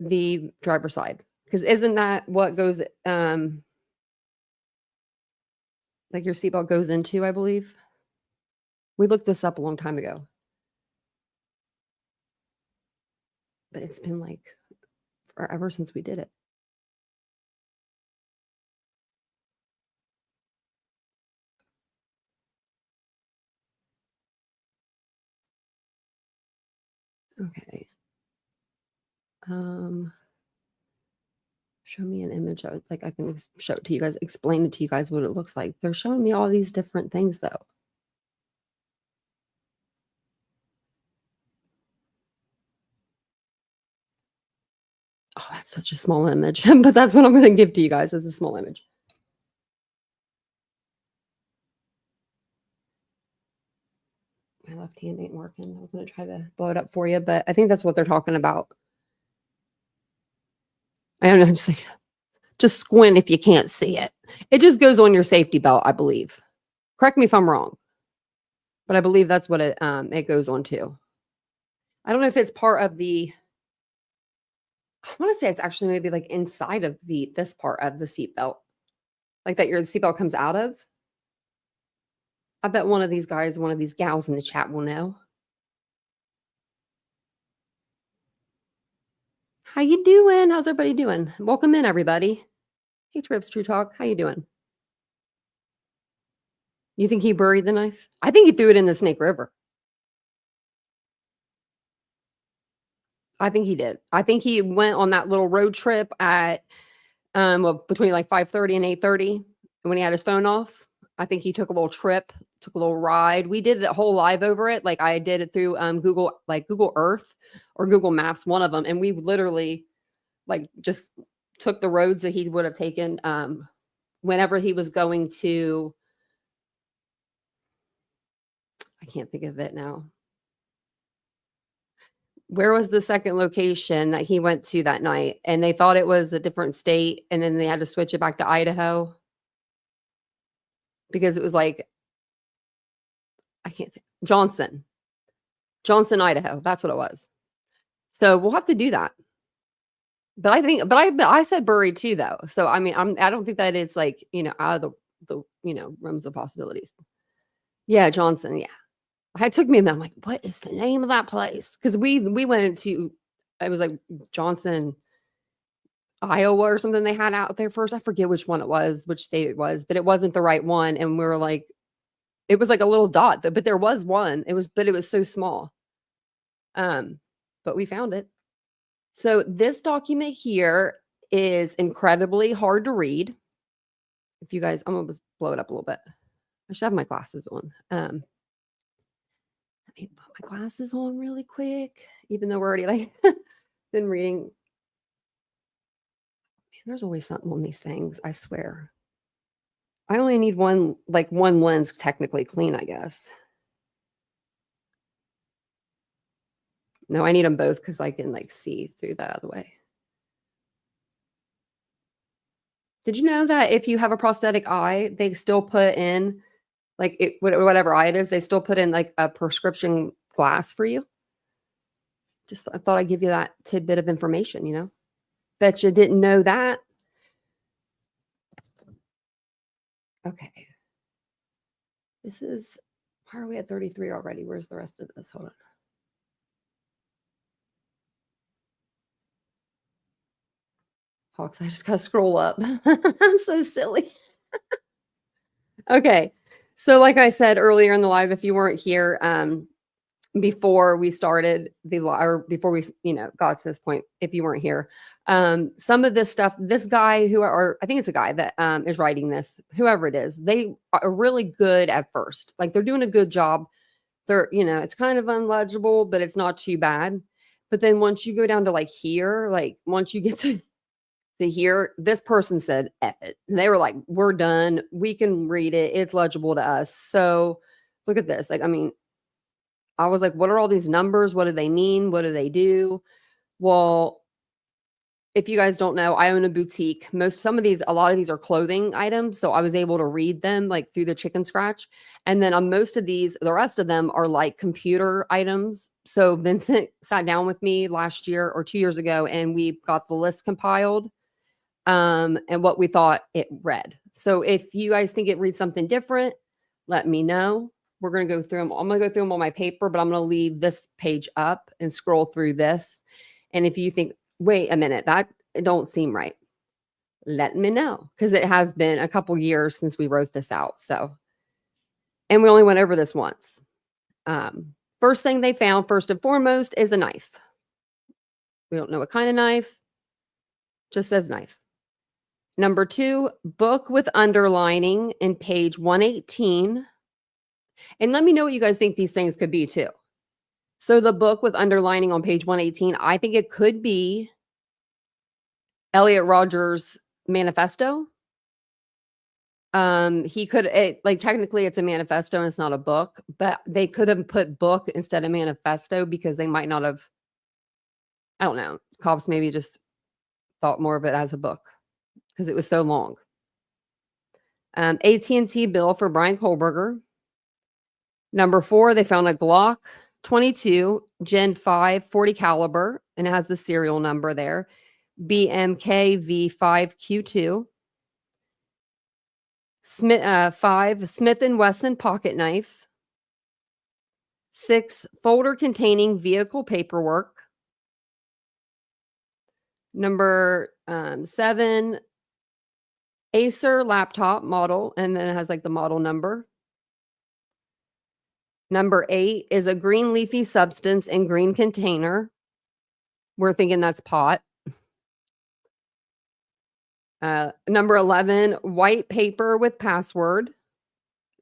the driver's side, because isn't that what goes, like your seatbelt goes into, I believe. We looked this up a long time ago, but it's been like forever since we did it. Okay. Show me an image of, like, I can show it to you guys, explain it to you guys what it looks like. They're showing me all these different things though. Oh, that's such a small image, but that's what I'm going to give to you guys as a small image. My left hand ain't working. I was going to try to blow it up for you, but I think that's what they're talking about. I don't know, just squint if you can't see it. It just goes on your safety belt, I believe. Correct me if I'm wrong, but I believe that's what it goes on to. I don't know if it's part of the, I want to say it's actually maybe like inside of this part of the seatbelt, like that your seatbelt comes out of. I bet one of these guys, one of these gals in the chat will know. How you doing? How's everybody doing? Welcome in, everybody. Hey, Trips, True Talk. How you doing? You think he buried the knife? I think he threw it in the Snake River. I think he did. I think he went on that little road trip at between like 5:30 and 8:30 when he had his phone off. I think he took a little trip, took a little ride. We did a whole live over it. Like I did it through Google Earth or Google Maps, one of them. And we literally like just took the roads that he would have taken whenever he was going to, I can't think of it now. Where was the second location that he went to that night? And they thought it was a different state, and then they had to switch it back to Idaho because it was like, I can't think. Johnson, Idaho. That's what it was. So we'll have to do that. But I said Bury too, though. So I mean, I don't think that it's like, out of the realms of possibilities. Yeah, Johnson. Yeah. It took me a minute. I'm like, what is the name of that place? Because we went to, it was like Johnson, Iowa or something they had out there first. I forget which one it was, which state it was, but it wasn't the right one. And we were like, it was like a little dot, but there was one. It was so small. But we found it. So this document here is incredibly hard to read. If you guys, I'm gonna just blow it up a little bit. I should have my glasses on. Let me put my glasses on really quick, even though we're already like been reading. Man, there's always something on these things, I swear. I only need one lens technically clean, I guess. No, I need them both because I can like see through the other way. Did you know that if you have a prosthetic eye, they still put in whatever eye it is, they still put in like a prescription glass for you? Just I thought I'd give you that tidbit of information, Bet you didn't know that. Okay. Why are we at 33 already? Where's the rest of this? Hold on. Hawks, I just gotta scroll up. I'm so silly. Okay. So like I said earlier in the live, if you weren't here, before we started or before we, got to this point, if you weren't here, some of this stuff, this guy I think it's a guy that is writing this, whoever it is, they are really good at first. Like they're doing a good job. They're, it's kind of unlegible, but it's not too bad. But then once you go down to like here, like once you get to here, this person said, F it. And they were like, we're done. We can read it. It's legible to us. So look at this. Like, I mean, I was like, what are all these numbers? What do they mean? What do they do? Well, if you guys don't know, I own a boutique. A lot of these are clothing items. So I was able to read them like through the chicken scratch. And then on most of these, the rest of them are like computer items. So Vincent sat down with me last year or 2 years ago, and we got the list compiled. And what we thought it read. So if you guys think it reads something different, let me know. We're going to go through them. I'm going to go through them on my paper, but I'm going to leave this page up and scroll through this. And if you think, wait a minute, that don't seem right, let me know, because it has been a couple years since we wrote this out. So, and we only went over this once. First thing they found, first and foremost, is a knife. We don't know what kind of knife. Just says knife. Number 2, book with underlining in page 118. And let me know what you guys think these things could be too. So the book with underlining on page 118, I think it could be Elliot Rodgers' manifesto. Technically it's a manifesto and it's not a book, but they could have put book instead of manifesto because they might not have, I don't know, cops maybe just thought more of it as a book because it was so long. AT&T bill for Bryan Kohberger. Number 4, they found a Glock 22 Gen 5 40 caliber, and it has the serial number there. BMK V5Q2. 5 Smith & Wesson pocket knife. 6 folder containing vehicle paperwork. Number 7 Acer laptop model, and then it has like the model number. Number 8 is a green leafy substance in green container. We're thinking that's pot. Number 11, white paper with password.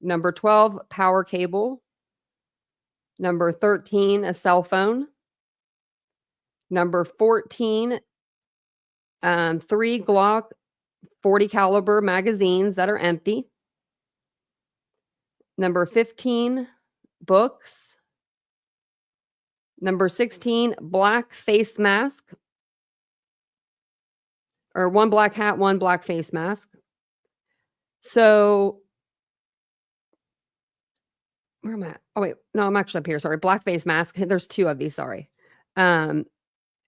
Number 12, power cable. Number 13, a cell phone. Number 14, 3 Glock 40 caliber magazines that are empty. Number 15, books. Number 16, black face mask. Or one black hat, one black face mask. So where am I at? Oh, wait. No, I'm actually up here. Sorry. Black face mask. There's 2 of these. Sorry. And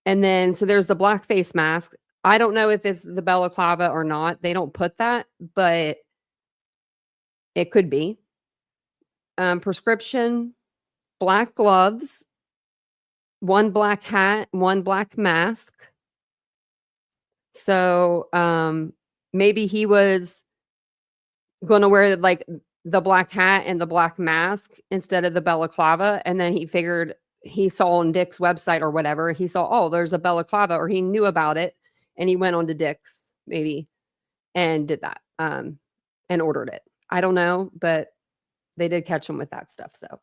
then, so there's the black face mask. I don't know if it's the balaclava or not. They don't put that, but it could be. Prescription, black gloves, one black hat, one black mask. So maybe he was going to wear like the black hat and the black mask instead of the balaclava. And then he figured, he saw on Dick's website or whatever, he saw, oh, there's a balaclava, or he knew about it. And he went on to Dick's maybe and did that and ordered it. I don't know, but they did catch him with that stuff. So,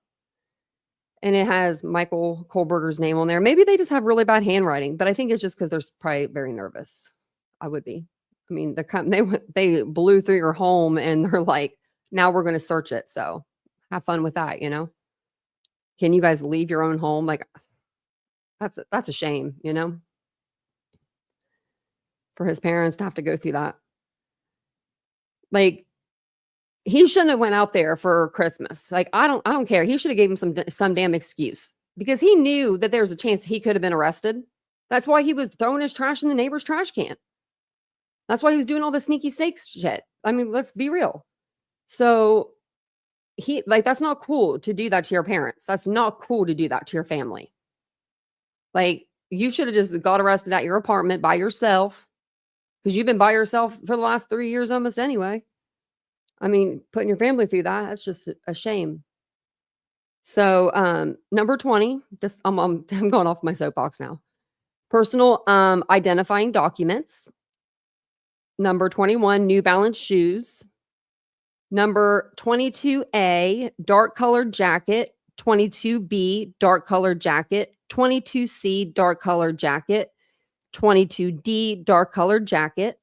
and it has Michael Kohberger's name on there. Maybe they just have really bad handwriting, but I think it's just because they're probably very nervous. I would be. I mean, they blew through your home and they're like, now we're going to search it. So have fun with that, you know? Can you guys leave your own home? Like, that's a shame, you know? For his parents to have to go through that. Like, he shouldn't have went out there for Christmas. Like, I don't care. He should have gave him some damn excuse, because he knew that there was a chance he could have been arrested. That's why he was throwing his trash in the neighbor's trash can. That's why he was doing all the sneaky stakes shit. I mean, let's be real. So that's not cool to do that to your parents. That's not cool to do that to your family. Like, you should have just got arrested at your apartment by yourself, because you've been by yourself for the last 3 years almost anyway. I mean, putting your family through that's just a shame. So number 20, just I'm going off my soapbox now. Personal identifying documents. Number 21, New Balance shoes. Number 22A, dark colored jacket. 22B, dark colored jacket. 22C, dark colored jacket. 22D, dark colored jacket.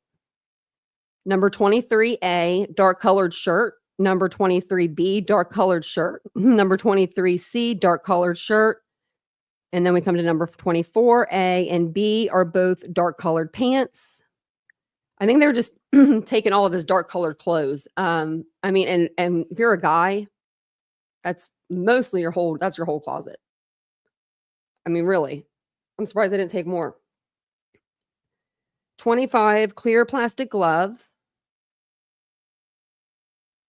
Number 23A, dark colored shirt. Number 23B, dark colored shirt. Number 23C, dark colored shirt. And then we come to number 24. A and B are both dark colored pants. I think they're just taking all of his dark colored clothes. I mean, and if you're a guy, that's mostly your whole closet. I mean, really, I'm surprised they didn't take more. 25, clear plastic glove.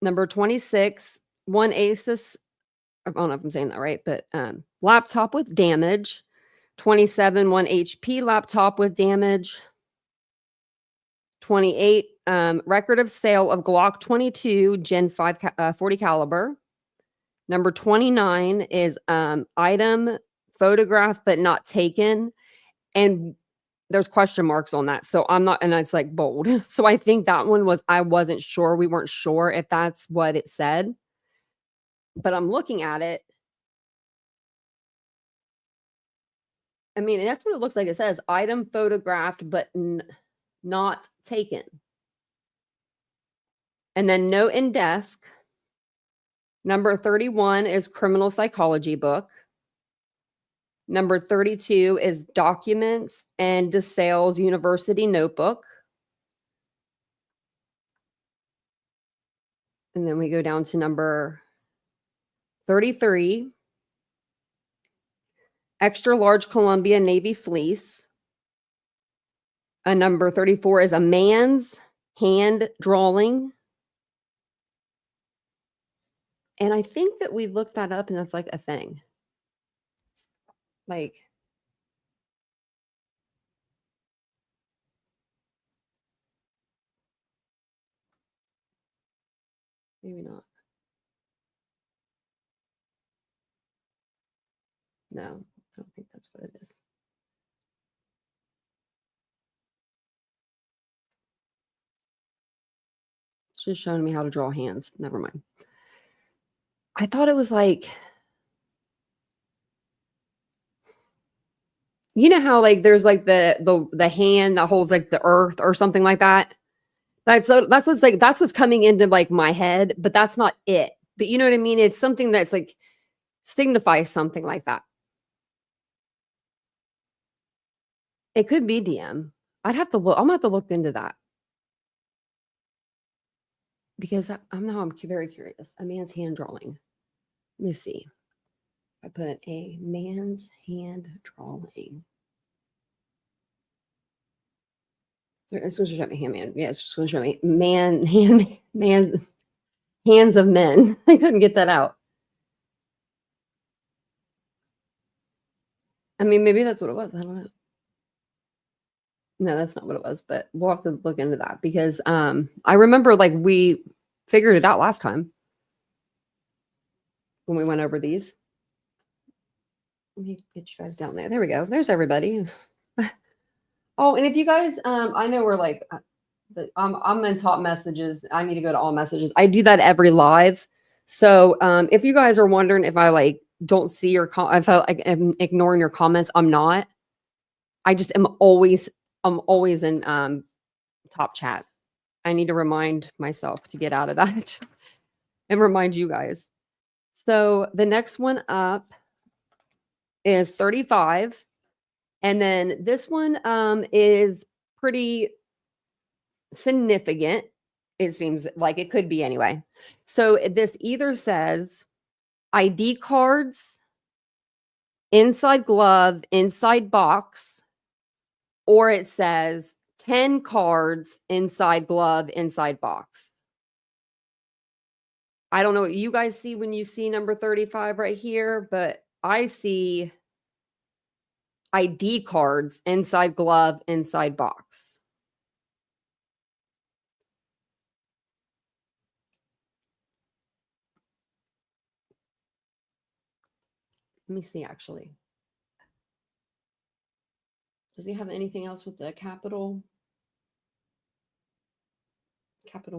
Number 26, one Asus, I don't know if I'm saying that right, but laptop with damage. 27, one HP laptop with damage. 28, record of sale of Glock 22 Gen 5 40 caliber. Number 29 is item photographed but not taken. And there's question marks on that. So I'm not, and it's like bold. So I think that one was, I wasn't sure. We weren't sure if that's what it said. But I'm looking at it. I mean, and that's what it looks like. It says item photographed but not taken. And then note in desk. Number 31 is criminal psychology book. Number 32 is documents and DeSales University notebook. And then we go down to number 33, extra large Columbia Navy fleece. Number 34 is a man's hand drawing. And I think that we looked that up and that's like a thing. Like, maybe not. No, I don't think that's what it is. It's just showing me how to draw hands. Never mind. I thought it was like, you know how like there's like the hand that holds like the earth or something like that. That's what's like, that's what's coming into like my head, but that's not it. But you know what I mean? It's something that's like signifies something like that. It could be DM. I'd have to look. I'm gonna have to look into that because I'm very curious. A man's hand drawing. Let me see. I put in a man's hand drawing. It's going to show me hand. Yeah, it's just going to show me man, hands of men. I couldn't get that out. I mean, maybe that's what it was. I don't know. No, that's not what it was, but we'll have to look into that because I remember like we figured it out last time when we went over these. Let me get you guys down there. There we go. There's everybody. Oh, and if you guys, I know we're like, I'm in top messages. I need to go to all messages. I do that every live. So if you guys are wondering if I like don't see your if I like, am ignoring your comments, I'm not. I just am always in top chat. I need to remind myself to get out of that and remind you guys. So the next one up is 35. And then this one is pretty significant. It seems like it could be anyway. So this either says ID cards, inside glove, inside box, or it says 10 cards, inside glove, inside box. I don't know what you guys see when you see number 35 right here, but I see ID cards, inside glove, inside box. Let me see, actually. Does he have anything else with the capital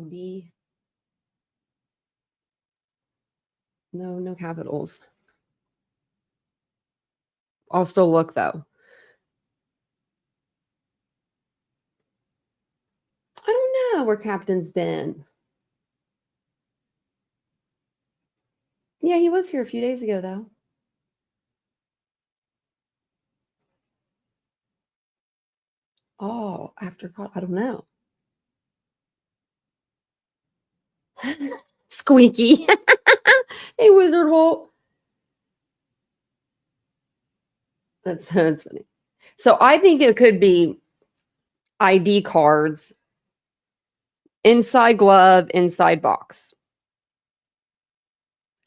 B? No, no capitals. I'll still look though. I don't know where Captain's been. Yeah, he was here a few days ago though. Oh, after God, I don't know. Squeaky. Hey, Wizard Walt. That's funny. So I think it could be ID cards, inside glove, inside box.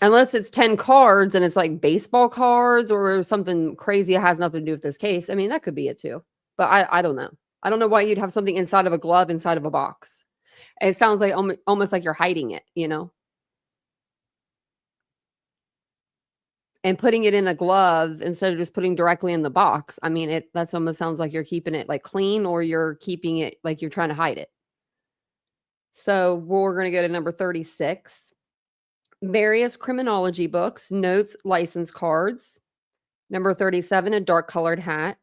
Unless it's 10 cards and it's like baseball cards or something crazy that has nothing to do with this case. I mean, that could be it too. But I don't know. I don't know why you'd have something inside of a glove, inside of a box. It sounds like almost like you're hiding it, you know? And putting it in a glove instead of just putting directly in the box. I mean, that's almost sounds like you're keeping it like clean or you're keeping it like you're trying to hide it. So we're going to go to number 36. Various criminology books, notes, license cards. Number 37, a dark colored hat.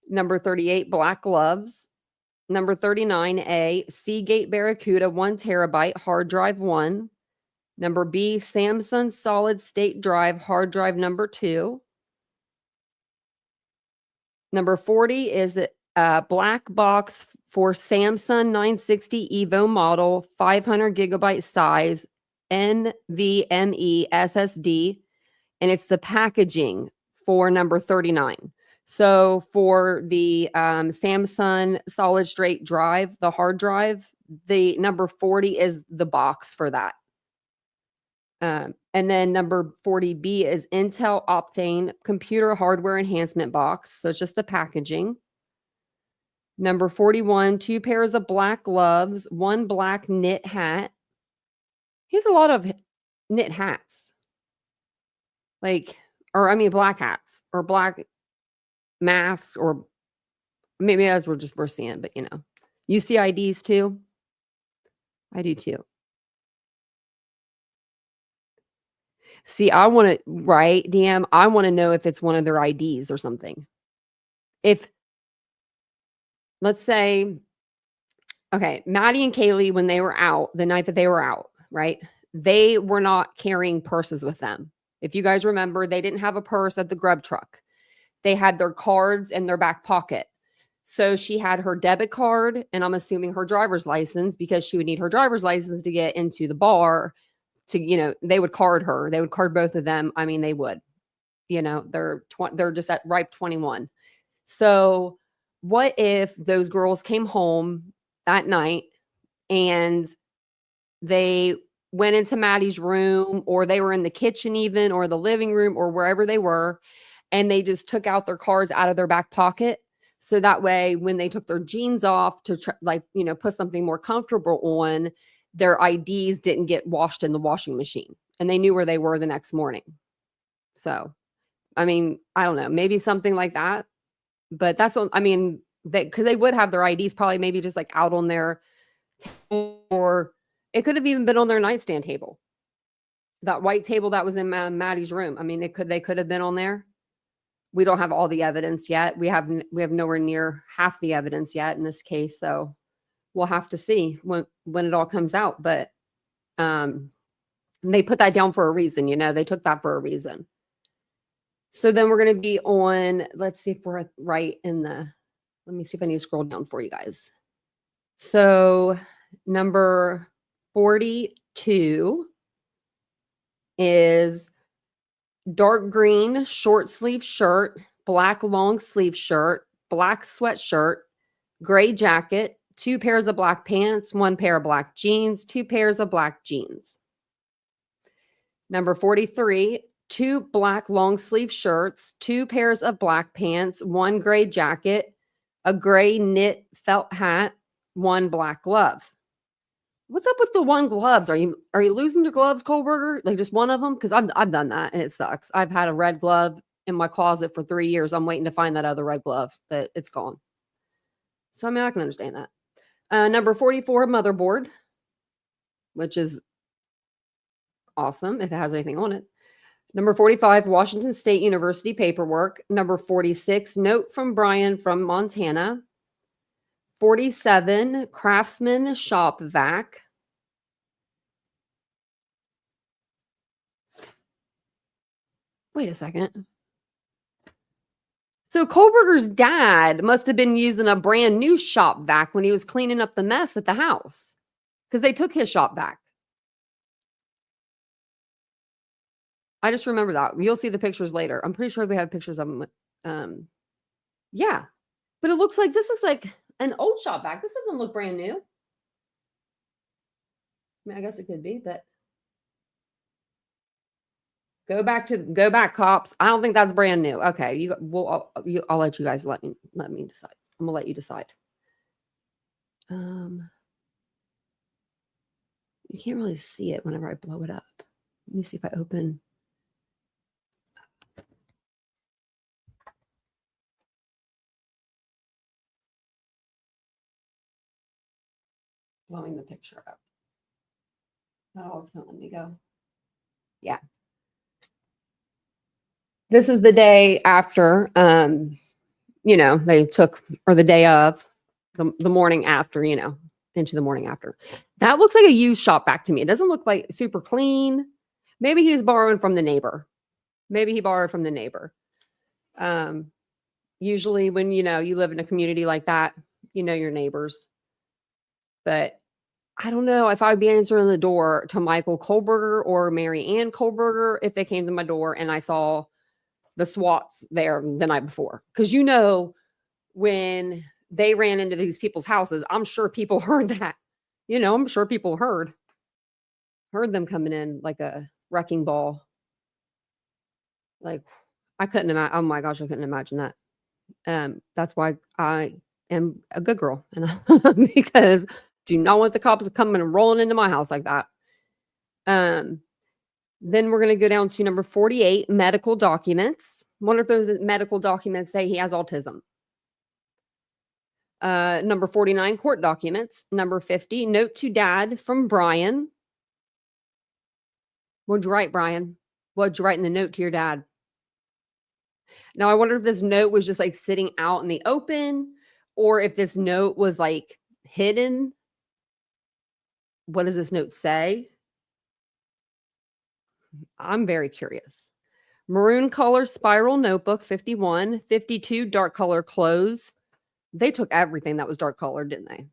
Number 38, black gloves. Number 39, A, Seagate Barracuda 1 terabyte hard drive 1. Number B, Samsung solid state drive hard drive number 2. Number 40 is the black box for Samsung 960 Evo model 500 gigabyte size NVMe SSD, and it's the packaging for number 39. So for the Samsung solid state drive, the hard drive, the number 40 is the box for that. And then number 40B is Intel Optane computer hardware enhancement box. So it's just the packaging. Number 41, 2 pairs of black gloves, 1 black knit hat. He has a lot of knit hats. Black hats or black masks, or maybe as we're seeing, but you know, you see IDs too. I do too. See, I want to, right, DM, I want to know if it's one of their IDs or something. If, let's say, okay, Maddie and Kaylee, when they were out, the night that they were out, right, they were not carrying purses with them. If you guys remember, they didn't have a purse at the grub truck. they had their cards in their back pocket. So she had her debit card, and I'm assuming her driver's license, because she would need her driver's license to get into the bar to, they would card her. They would card both of them. I mean, they would, they're just at ripe 21. So what if those girls came home that night and they went into Maddie's room, or they were in the kitchen even, or the living room, or wherever they were, and they just took out their cards out of their back pocket? So that way, when they took their jeans off to put something more comfortable on, their IDs didn't get washed in the washing machine, and they knew where they were the next morning. So, I mean, I don't know, maybe something like that. But that's, because they would have their IDs probably maybe just like out on their table, or it could have even been on their nightstand table. That white table that was in Maddie's room. I mean, they could have been on there. We don't have all the evidence yet. We have nowhere near half the evidence yet in this case. So we'll have to see when it all comes out. But they put that down for a reason. They took that for a reason. So then we're going to be on, let's see if we're right in let me see if I need to scroll down for you guys. So number 42 is dark green short sleeve shirt, black long sleeve shirt, black sweatshirt, gray jacket, 2 pairs of black pants, 1 pair of black jeans, 2 pairs of black jeans. Number 43, 2 black long sleeve shirts, 2 pairs of black pants, 1 gray jacket, a gray knit felt hat, 1 black glove. What's up with the 1 gloves? Are you losing your gloves, Kohberger? Like just one of them? Because I've done that and it sucks. I've had a red glove in my closet for 3 years. I'm waiting to find that other red glove, but it's gone. So I can understand that. Number 44, motherboard, which is awesome if it has anything on it. Number 45, Washington State University paperwork. Number 46, note from Bryan from Montana. 47, Craftsman shop vac. Wait a second. So Kohberger's dad must have been using a brand new shop vac when he was cleaning up the mess at the house, because they took his shop vac. I just remember that. You'll see the pictures later. I'm pretty sure we have pictures of them. Yeah, but this looks like an old shop vac. This doesn't look brand new. I guess it could be, but go back, cops. I don't think that's brand new. Okay, I'll let you guys let me decide. I'm gonna let you decide. You can't really see it whenever I blow it up. Let me see if I open. Blowing the picture up. That all it's gonna let me go. Yeah. This is the day after, they took, or the day of, the morning after, into the morning after. That looks like a used shop vac to me. It doesn't look like super clean. Maybe he's borrowing from the neighbor. Maybe he borrowed from the neighbor. Usually when, you live in a community like that, your neighbors. But I don't know if I'd be answering the door to Michael Kohberger or Mary Ann Kohberger if they came to my door and I saw the SWATs there the night before. Because when they ran into these people's houses, I'm sure people heard that. I'm sure people heard them coming in like a wrecking ball. Like, I couldn't imagine. Oh my gosh, I couldn't imagine that. That's why I am a good girl, and because do not want the cops coming and rolling into my house like that. Then we're going to go down to number 48, medical documents. Wonder if those medical documents say he has autism. Number 49, court documents. Number 50, note to dad from Bryan. What'd you write, Bryan? What'd you write in the note to your dad? Now, I wonder if this note was just like sitting out in the open, or if this note was like hidden. What does this note say? I'm very curious. Maroon color spiral notebook, 51. 52, dark color clothes. They took everything that was dark colored, didn't they?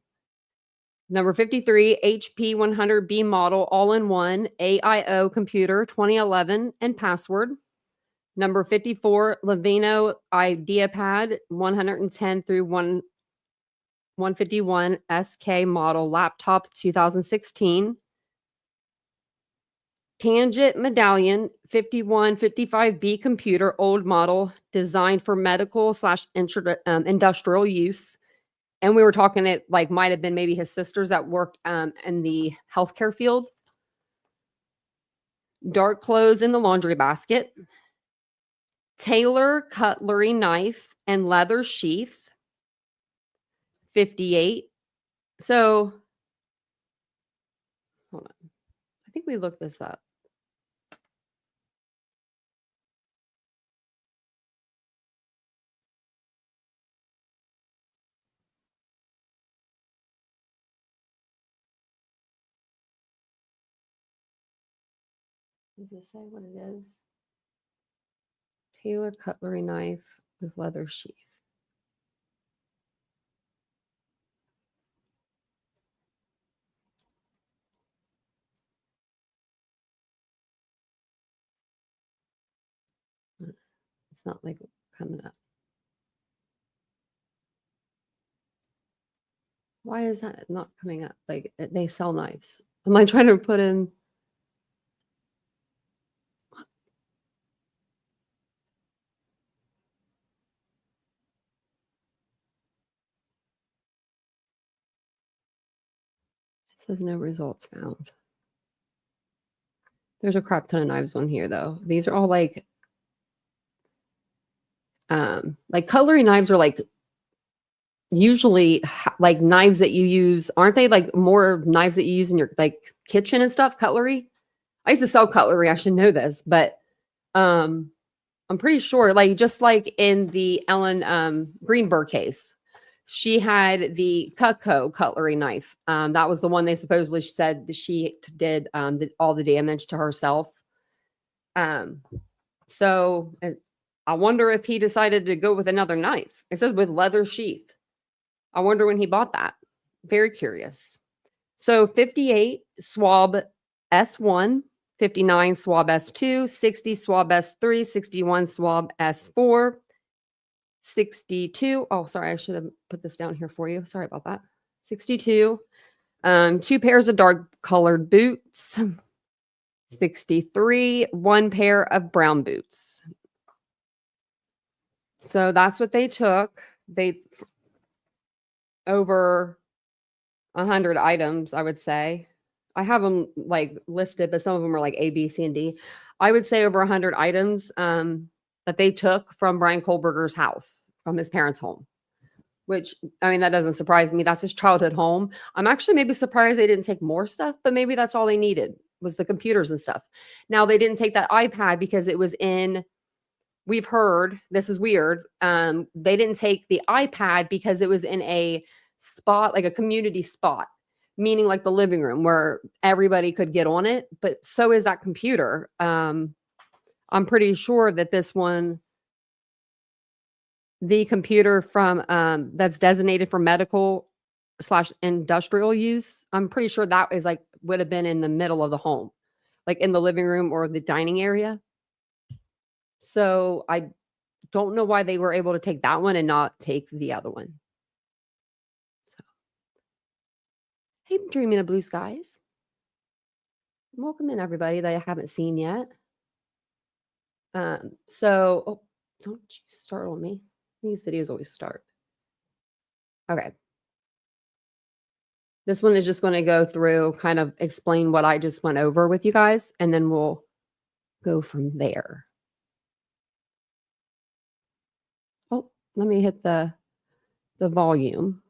Number 53, HP 100B model, all-in-one, AIO computer, 2011, and password. Number 54, Levino IdeaPad, 110 through 151 SK model laptop, 2016. Tangent Medallion 5155B computer, old model, designed for medical / industrial use. And we were talking, it like might have been maybe his sisters that worked in the healthcare field. Dark clothes in the laundry basket. Taylor cutlery knife and leather sheath, 58. So, hold on. I think we looked this up. Does it say what it is? Taylor cutlery knife with leather sheath. It's not like coming up. Why is that not coming up? Like they sell knives. Am I trying to put in? It says no results found. There's a crap ton of knives on here though. These are all like cutlery knives are like usually like knives that you use, aren't they? Like more knives that you use in your like kitchen and stuff, cutlery. I used to sell cutlery. I should know this, but I'm pretty sure like just like in the Ellen Greenberg case, she had the Cutco cutlery knife. That was the one they supposedly said that she did all the damage to herself. So I wonder if he decided to go with another knife. It says with leather sheath. I wonder when he bought that. Very curious. So 58 swab S1, 59 swab S2, 60 swab S3, 61 swab S4, 62. Oh, sorry, I should have put this down here for you. Sorry about that. 62. 2 pairs of dark colored boots. 63. 1 pair of brown boots. So that's what they took. They over 100 items, I would say. I have them like listed, but some of them are like A, B, C, and D. I would say over 100 items that they took from Bryan Kohberger's house, from his parents' home, which, I mean, that doesn't surprise me. That's his childhood home. I'm actually maybe surprised they didn't take more stuff, but maybe that's all they needed was the computers and stuff. Now, they didn't take that iPad because it was in, we've heard, this is weird, they didn't take the iPad because it was in a spot, like a community spot, meaning like the living room where everybody could get on it. But so is that computer. I'm pretty sure that this one, the computer from that's designated for medical / industrial use, I'm pretty sure that is like would have been in the middle of the home, like in the living room or the dining area. So I don't know why they were able to take that one and not take the other one. So, hey, dreaming of blue skies. Welcome in everybody that I haven't seen yet. So don't you start on me. These videos always start. Okay. This one is just going to go through, kind of explain what I just went over with you guys, and then we'll go from there. Oh, let me hit the volume.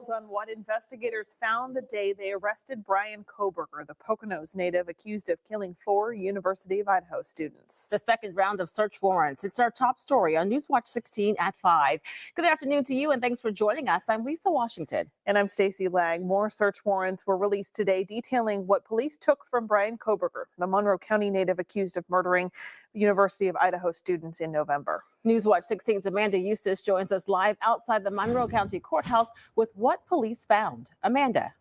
On what investigators found the day they arrested Bryan Kohberger, the Poconos native accused of killing 4 University of Idaho students. The second round of search warrants. It's our top story on Newswatch 16 at 5. Good afternoon to you and thanks for joining us. I'm Lisa Washington. And I'm Stacey Lang. More search warrants were released today detailing what police took from Bryan Kohberger, the Monroe County native accused of murdering University of Idaho students in November. Newswatch 16's Amanda Eustace joins us live outside the Monroe County Courthouse with what police found. Amanda.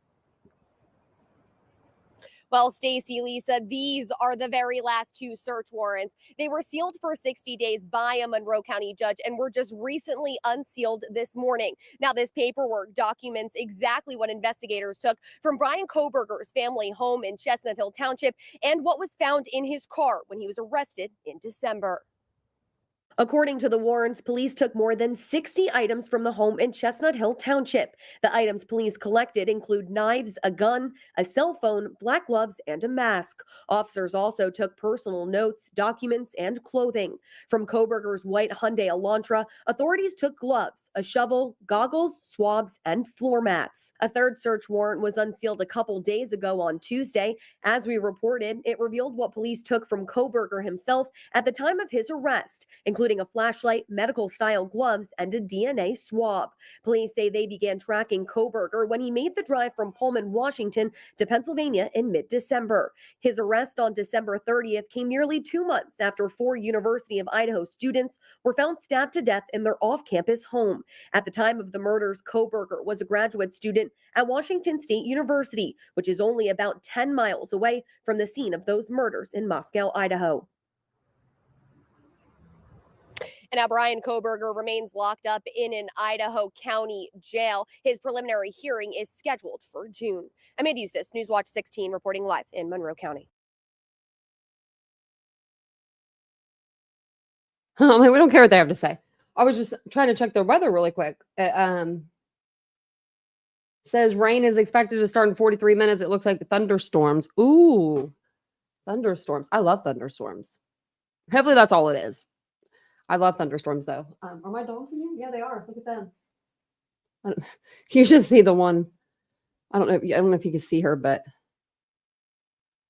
Well, Stacey, Lisa, these are the very last 2 search warrants. They were sealed for 60 days by a Monroe County judge and were just recently unsealed this morning. Now, this paperwork documents exactly what investigators took from Bryan Kohberger's family home in Chestnut Hill Township and what was found in his car when he was arrested in December. According to the warrants, police took more than 60 items from the home in Chestnut Hill Township. The items police collected include knives, a gun, a cell phone, black gloves, and a mask. Officers also took personal notes, documents, and clothing. From Kohberger's white Hyundai Elantra, authorities took gloves, a shovel, goggles, swabs, and floor mats. A third search warrant was unsealed a couple days ago on Tuesday. As we reported, it revealed what police took from Kohberger himself at the time of his arrest, including a flashlight, medical-style gloves, and a DNA swab. Police say they began tracking Kohberger when he made the drive from Pullman, Washington to Pennsylvania in mid-December. His arrest on December 30th came nearly 2 months after 4 University of Idaho students were found stabbed to death in their off-campus home. At the time of the murders, Kohberger was a graduate student at Washington State University, which is only about 10 miles away from the scene of those murders in Moscow, Idaho. And now Bryan Kohberger remains locked up in an Idaho County jail. His preliminary hearing is scheduled for June. Amanda Eustace, Newswatch 16, reporting live in Monroe County. We don't care what they have to say. I was just trying to check the weather really quick. Says rain is expected to start in 43 minutes. It looks like thunderstorms. Ooh, thunderstorms. I love thunderstorms. Hopefully that's all it is. I love thunderstorms, though. Are my dogs in here? Yeah, they are. Look at them. You should see the one. I don't know if you can see her, but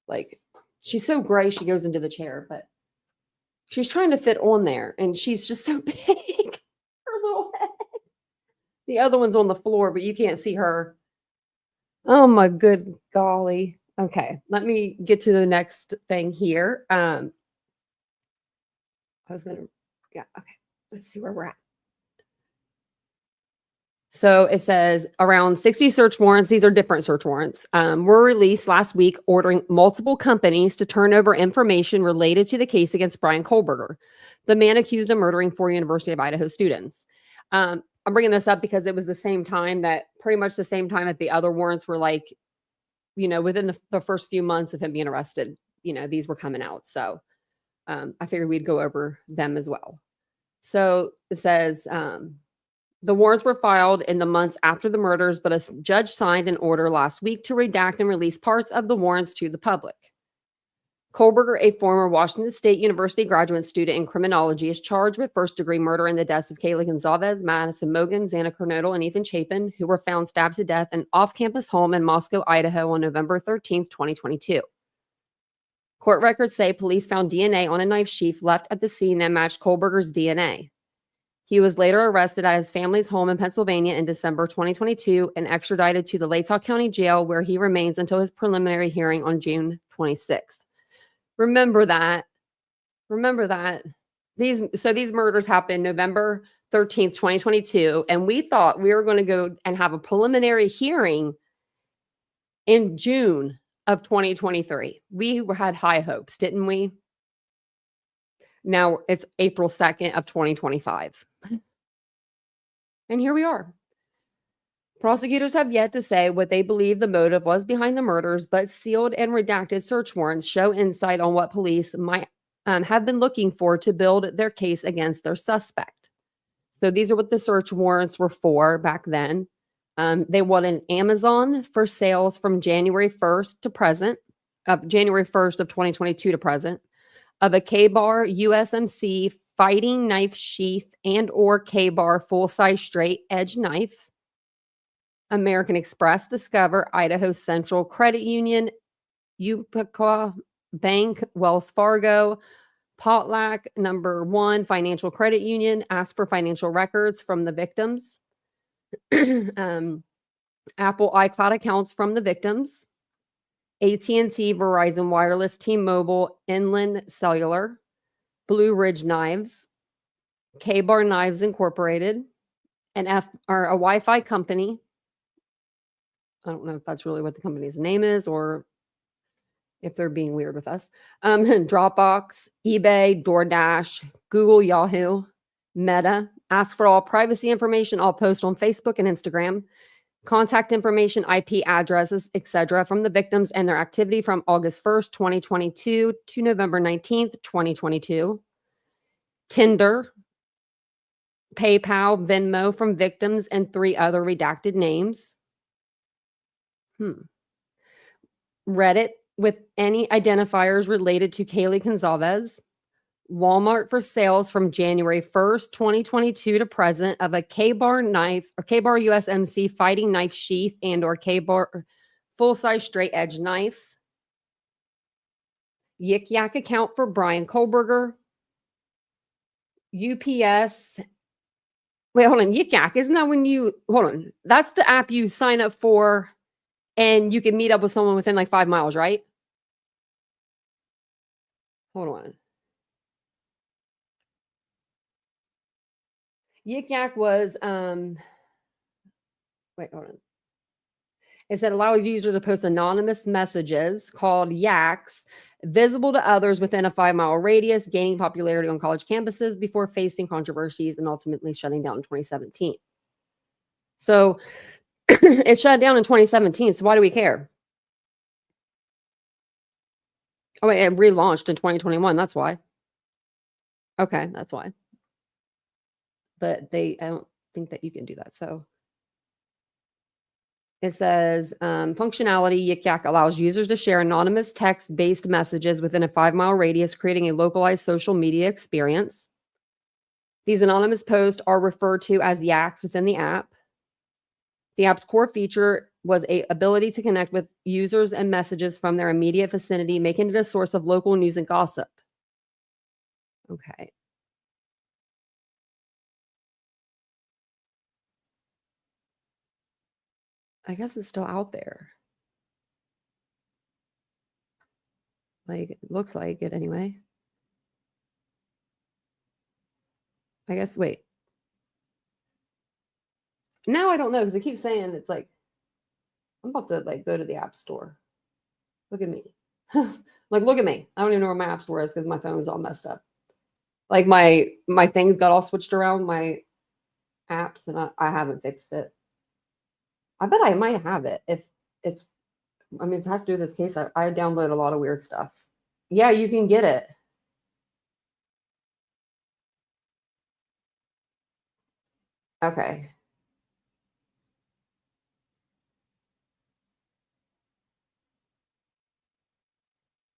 like she's so gray. She goes into the chair, but she's trying to fit on there, and she's just so big. Her little head. The other one's on the floor, but you can't see her. Oh my good golly. Okay, let me get to the next thing here. I was gonna. Yeah, okay. Let's see where we're at. So it says around 60 search warrants, these are different search warrants, were released last week ordering multiple companies to turn over information related to the case against Bryan Kohberger, the man accused of murdering 4 University of Idaho students. I'm bringing this up because it was the same time that pretty much the same time that the other warrants were like, within the first few months of him being arrested, these were coming out. So I figured we'd go over them as well. So it says the warrants were filed in the months after the murders, but a judge signed an order last week to redact and release parts of the warrants to the public. Kohberger, a former Washington State University graduate student in criminology, is charged with first-degree murder in the deaths of Kayla Gonzalez, Madison Mogen, Xana Kernodle, and Ethan Chapin, who were found stabbed to death in an off-campus home in Moscow, Idaho on November 13th, 2022. Court records say police found DNA on a knife sheath left at the scene that matched Kohberger's DNA. He was later arrested at his family's home in Pennsylvania in December 2022 and extradited to the Latah County Jail, where he remains until his preliminary hearing on June 26th. Remember that. These murders happened November 13th, 2022, and we thought we were going to go and have a preliminary hearing in June of 2023. We had high hopes, didn't we? Now it's April 2nd of 2025. And here we are. Prosecutors have yet to say what they believe the motive was behind the murders, but sealed and redacted search warrants show insight on what police might have been looking for to build their case against their suspect. So these are what the search warrants were for back then. They want an Amazon for sales from January 1st to present, January 1st of 2022 to present, of a K-bar USMC fighting knife sheath and or K-bar full-size straight edge knife, American Express, Discover, Idaho Central Credit Union, Umpqua Bank, Wells Fargo, Potlack, number 1, Financial Credit Union, asked for financial records from the victims. Apple iCloud accounts from the victims. AT&T, Verizon Wireless, T-Mobile, Inland Cellular, Blue Ridge Knives, K-Bar Knives Incorporated, a Wi-Fi company. I don't know if that's really what the company's name is or if they're being weird with us. Dropbox, eBay, DoorDash, Google, Yahoo, Meta. Ask for all privacy information, all posts on Facebook and Instagram. Contact information, IP addresses, etc. from the victims and their activity from August 1st, 2022 to November 19th, 2022. Tinder, PayPal, Venmo from victims and 3 other redacted names. Reddit with any identifiers related to Kaylee Gonzalez. Walmart for sales from January 1st, 2022 to present of a K-Bar knife or K-Bar USMC fighting knife sheath and or K-Bar full-size straight edge knife. Yik Yak account for Bryan Kohberger. UPS. Wait, hold on. Yik Yak, isn't that when you, hold on. That's the app you sign up for and you can meet up with someone within like 5 miles, right? Hold on. Yik Yak was, wait, hold on. It said allows user to post anonymous messages called yaks visible to others within a 5-mile radius, gaining popularity on college campuses before facing controversies and ultimately shutting down in 2017. So it shut down in 2017. So why do we care? Oh, wait, it relaunched in 2021. That's why. Okay, that's why. But I don't think that you can do that. So it says functionality, Yik Yak allows users to share anonymous text-based messages within a 5-mile radius, creating a localized social media experience. These anonymous posts are referred to as yaks within the app. The app's core feature was a ability to connect with users and messages from their immediate vicinity, making it a source of local news and gossip. Okay. I guess it's still out there. Like, it looks like it anyway. I guess, wait. Now I don't know, because it keeps saying it's like, I'm about to like go to the app store. Look at me. Like, look at me. I don't even know where my app store is because my phone is all messed up. Like my things got all switched around, my apps, and I haven't fixed it. I bet I might have it if I mean, if it has to do with this case, I download a lot of weird stuff. Yeah, you can get it. Okay.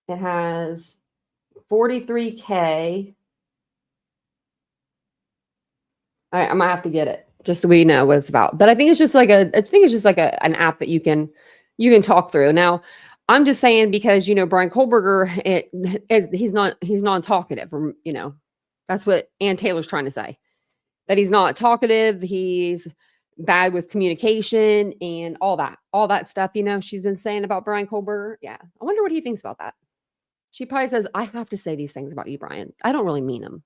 It has 43K. I might have to get it just so we know what it's about. But I think it's just like an app that you can talk through. Now, I'm just saying because Bryan Kohberger, he's non-talkative. That's what Ann Taylor's trying to say. That he's not talkative. He's bad with communication and all that stuff. She's been saying about Bryan Kohberger. Yeah, I wonder what he thinks about that. She probably says, I have to say these things about you, Bryan. I don't really mean them.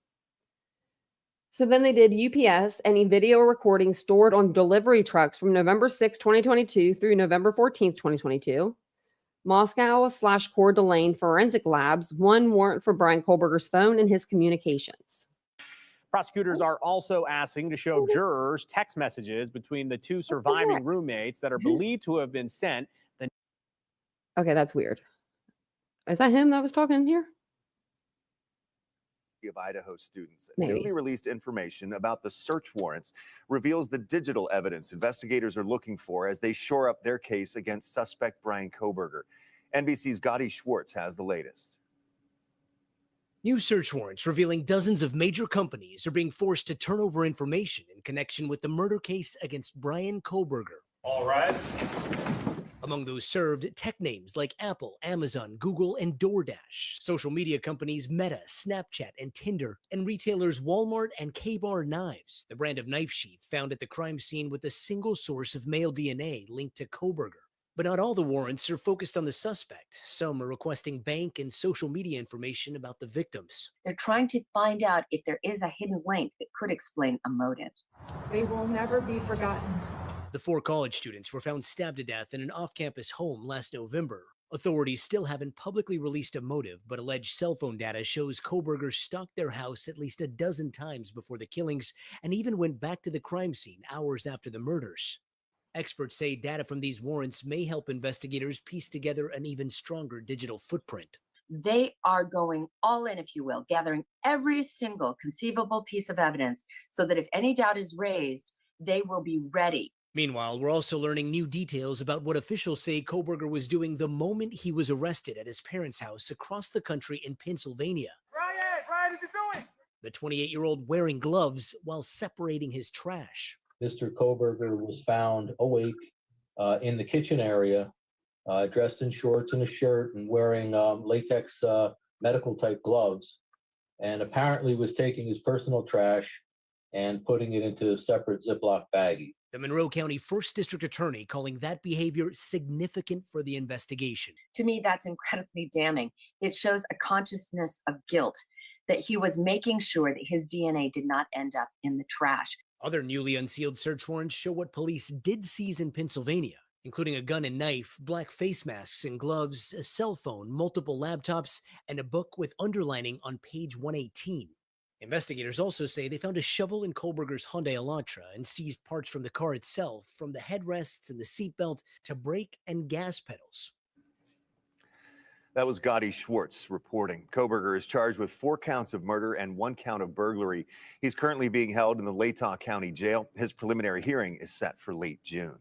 So then they did UPS, any video recording stored on delivery trucks from November 6, 2022 through November 14th, 2022. Moscow/Coeur d'Alene Forensic Labs, 1 warrant for Bryan Kohberger's phone and his communications. Prosecutors are also asking to show jurors text messages between the 2 surviving roommates that are believed to have been sent. Okay, that's weird. Is that him that was talking here? Of Idaho students. Newly released information about the search warrants reveals the digital evidence investigators are looking for as they shore up their case against suspect Bryan Kohberger. NBC's Gotti Schwartz has the latest. New search warrants revealing dozens of major companies are being forced to turn over information in connection with the murder case against Bryan Kohberger. All right. Among those served, tech names like Apple, Amazon, Google, and DoorDash, social media companies Meta, Snapchat, and Tinder, and retailers Walmart and K-Bar Knives, the brand of knife sheath found at the crime scene with a single source of male DNA linked to Kohberger. But not all the warrants are focused on the suspect. Some are requesting bank and social media information about the victims. They're trying to find out if there is a hidden link that could explain a motive. They will never be forgotten. The 4 college students were found stabbed to death in an off-campus home last November. Authorities still haven't publicly released a motive, but alleged cell phone data shows Kohberger stalked their house at least a dozen times before the killings and even went back to the crime scene hours after the murders. Experts say data from these warrants may help investigators piece together an even stronger digital footprint. They are going all in, if you will, gathering every single conceivable piece of evidence so that if any doubt is raised, they will be ready. Meanwhile, we're also learning new details about what officials say Kohberger was doing the moment he was arrested at his parents' house across the country in Pennsylvania. Brian, what you doing? The 28-year-old wearing gloves while separating his trash. Mr. Kohberger was found awake in the kitchen area, dressed in shorts and a shirt and wearing latex medical type gloves, and apparently was taking his personal trash and putting it into a separate Ziploc baggie. The Monroe County 1st District Attorney calling that behavior significant for the investigation. To me, that's incredibly damning. It shows a consciousness of guilt, that he was making sure that his DNA did not end up in the trash. Other newly unsealed search warrants show what police did seize in Pennsylvania, including a gun and knife, black face masks and gloves, a cell phone, multiple laptops, and a book with underlining on page 118. Investigators also say they found a shovel in Kohberger's Hyundai Elantra and seized parts from the car itself, from the headrests and the seatbelt to brake and gas pedals. That was Gotti Schwartz reporting. Kohberger is charged with 4 counts of murder and 1 count of burglary. He's currently being held in the Latah County Jail. His preliminary hearing is set for late June.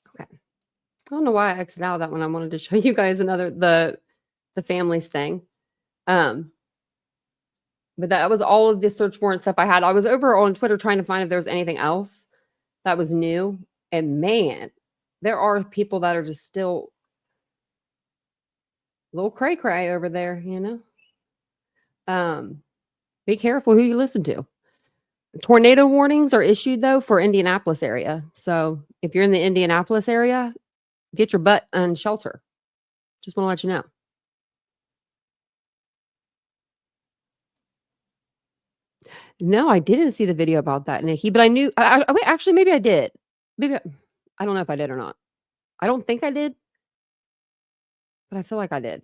Okay. I don't know why I exited out of that one. I wanted to show you guys another, the families thing. But that was all of the search warrant stuff I had. I was over on Twitter trying to find if there was anything else that was new. And man, there are people that are just still a little cray-cray over there, you know. Be careful who you listen to. Tornado warnings are issued, though, for Indianapolis area. So if you're in the Indianapolis area, get your butt in shelter. Just want to let you know. No, I didn't see the video about that, Nikki, but I knew. Wait, actually, maybe I did. Maybe I don't know if I did or not. I don't think I did, but I feel like I did.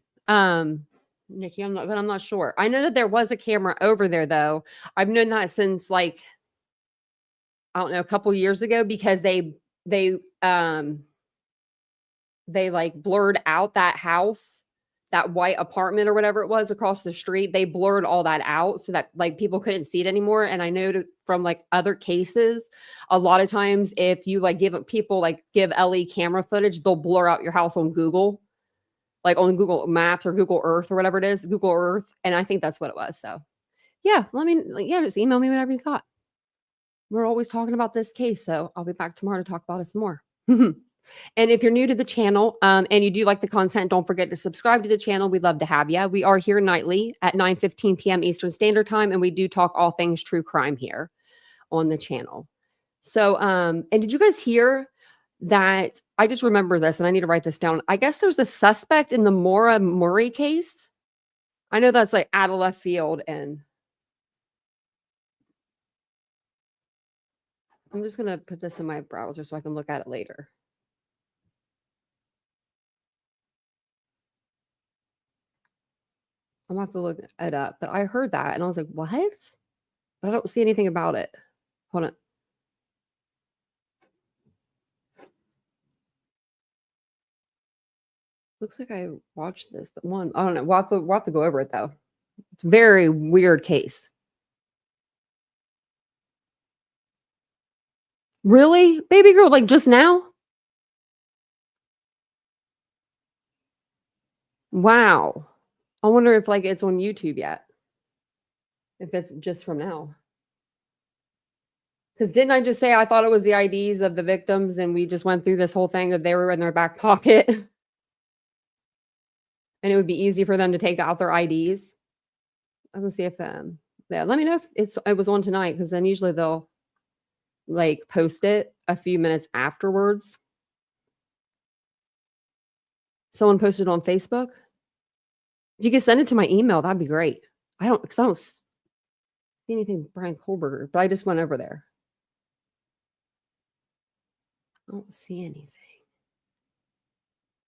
Nikki, I'm not sure. I know that there was a camera over there, though. I've known that since like I don't know, a couple years ago, because they like blurred out that house, that white apartment or whatever it was across the street. They blurred all that out so that like people couldn't see it anymore. And I know from like other cases, a lot of times if you like give LE camera footage, they'll blur out your house on Google, like on Google Maps or Google Earth or whatever it is, Google Earth. And I think that's what it was. So yeah, just email me whatever you got. We're always talking about this case. So I'll be back tomorrow to talk about it some more. And if you're new to the channel and you do like the content, don't forget to subscribe to the channel. We'd love to have you. We are here nightly at 9:15 p.m. Eastern Standard Time, and we do talk all things true crime here on the channel. So, and did you guys hear that? I just remember this, and I need to write this down. I guess there's a suspect in the Maura Murray case. I know that's like out of left field, and I'm just going to put this in my browser so I can look at it later. I'm going to have to look it up, but I heard that and I was like, what? But I don't see anything about it. Hold on. Looks like I watched this, but one, I don't know. We'll have to go over it though. It's a very weird case. Really? Baby girl, like just now? Wow. I wonder if like it's on YouTube yet. If it's just from now. Because didn't I just say I thought it was the IDs of the victims and we just went through this whole thing that they were in their back pocket? And it would be easy for them to take out their IDs. I was gonna see if yeah, let me know if it was on tonight, because then usually they'll like post it a few minutes afterwards. Someone posted on Facebook. If you could send it to my email, that'd be great. I don't see anything Bryan Kohberger, but I just went over there. I don't see anything.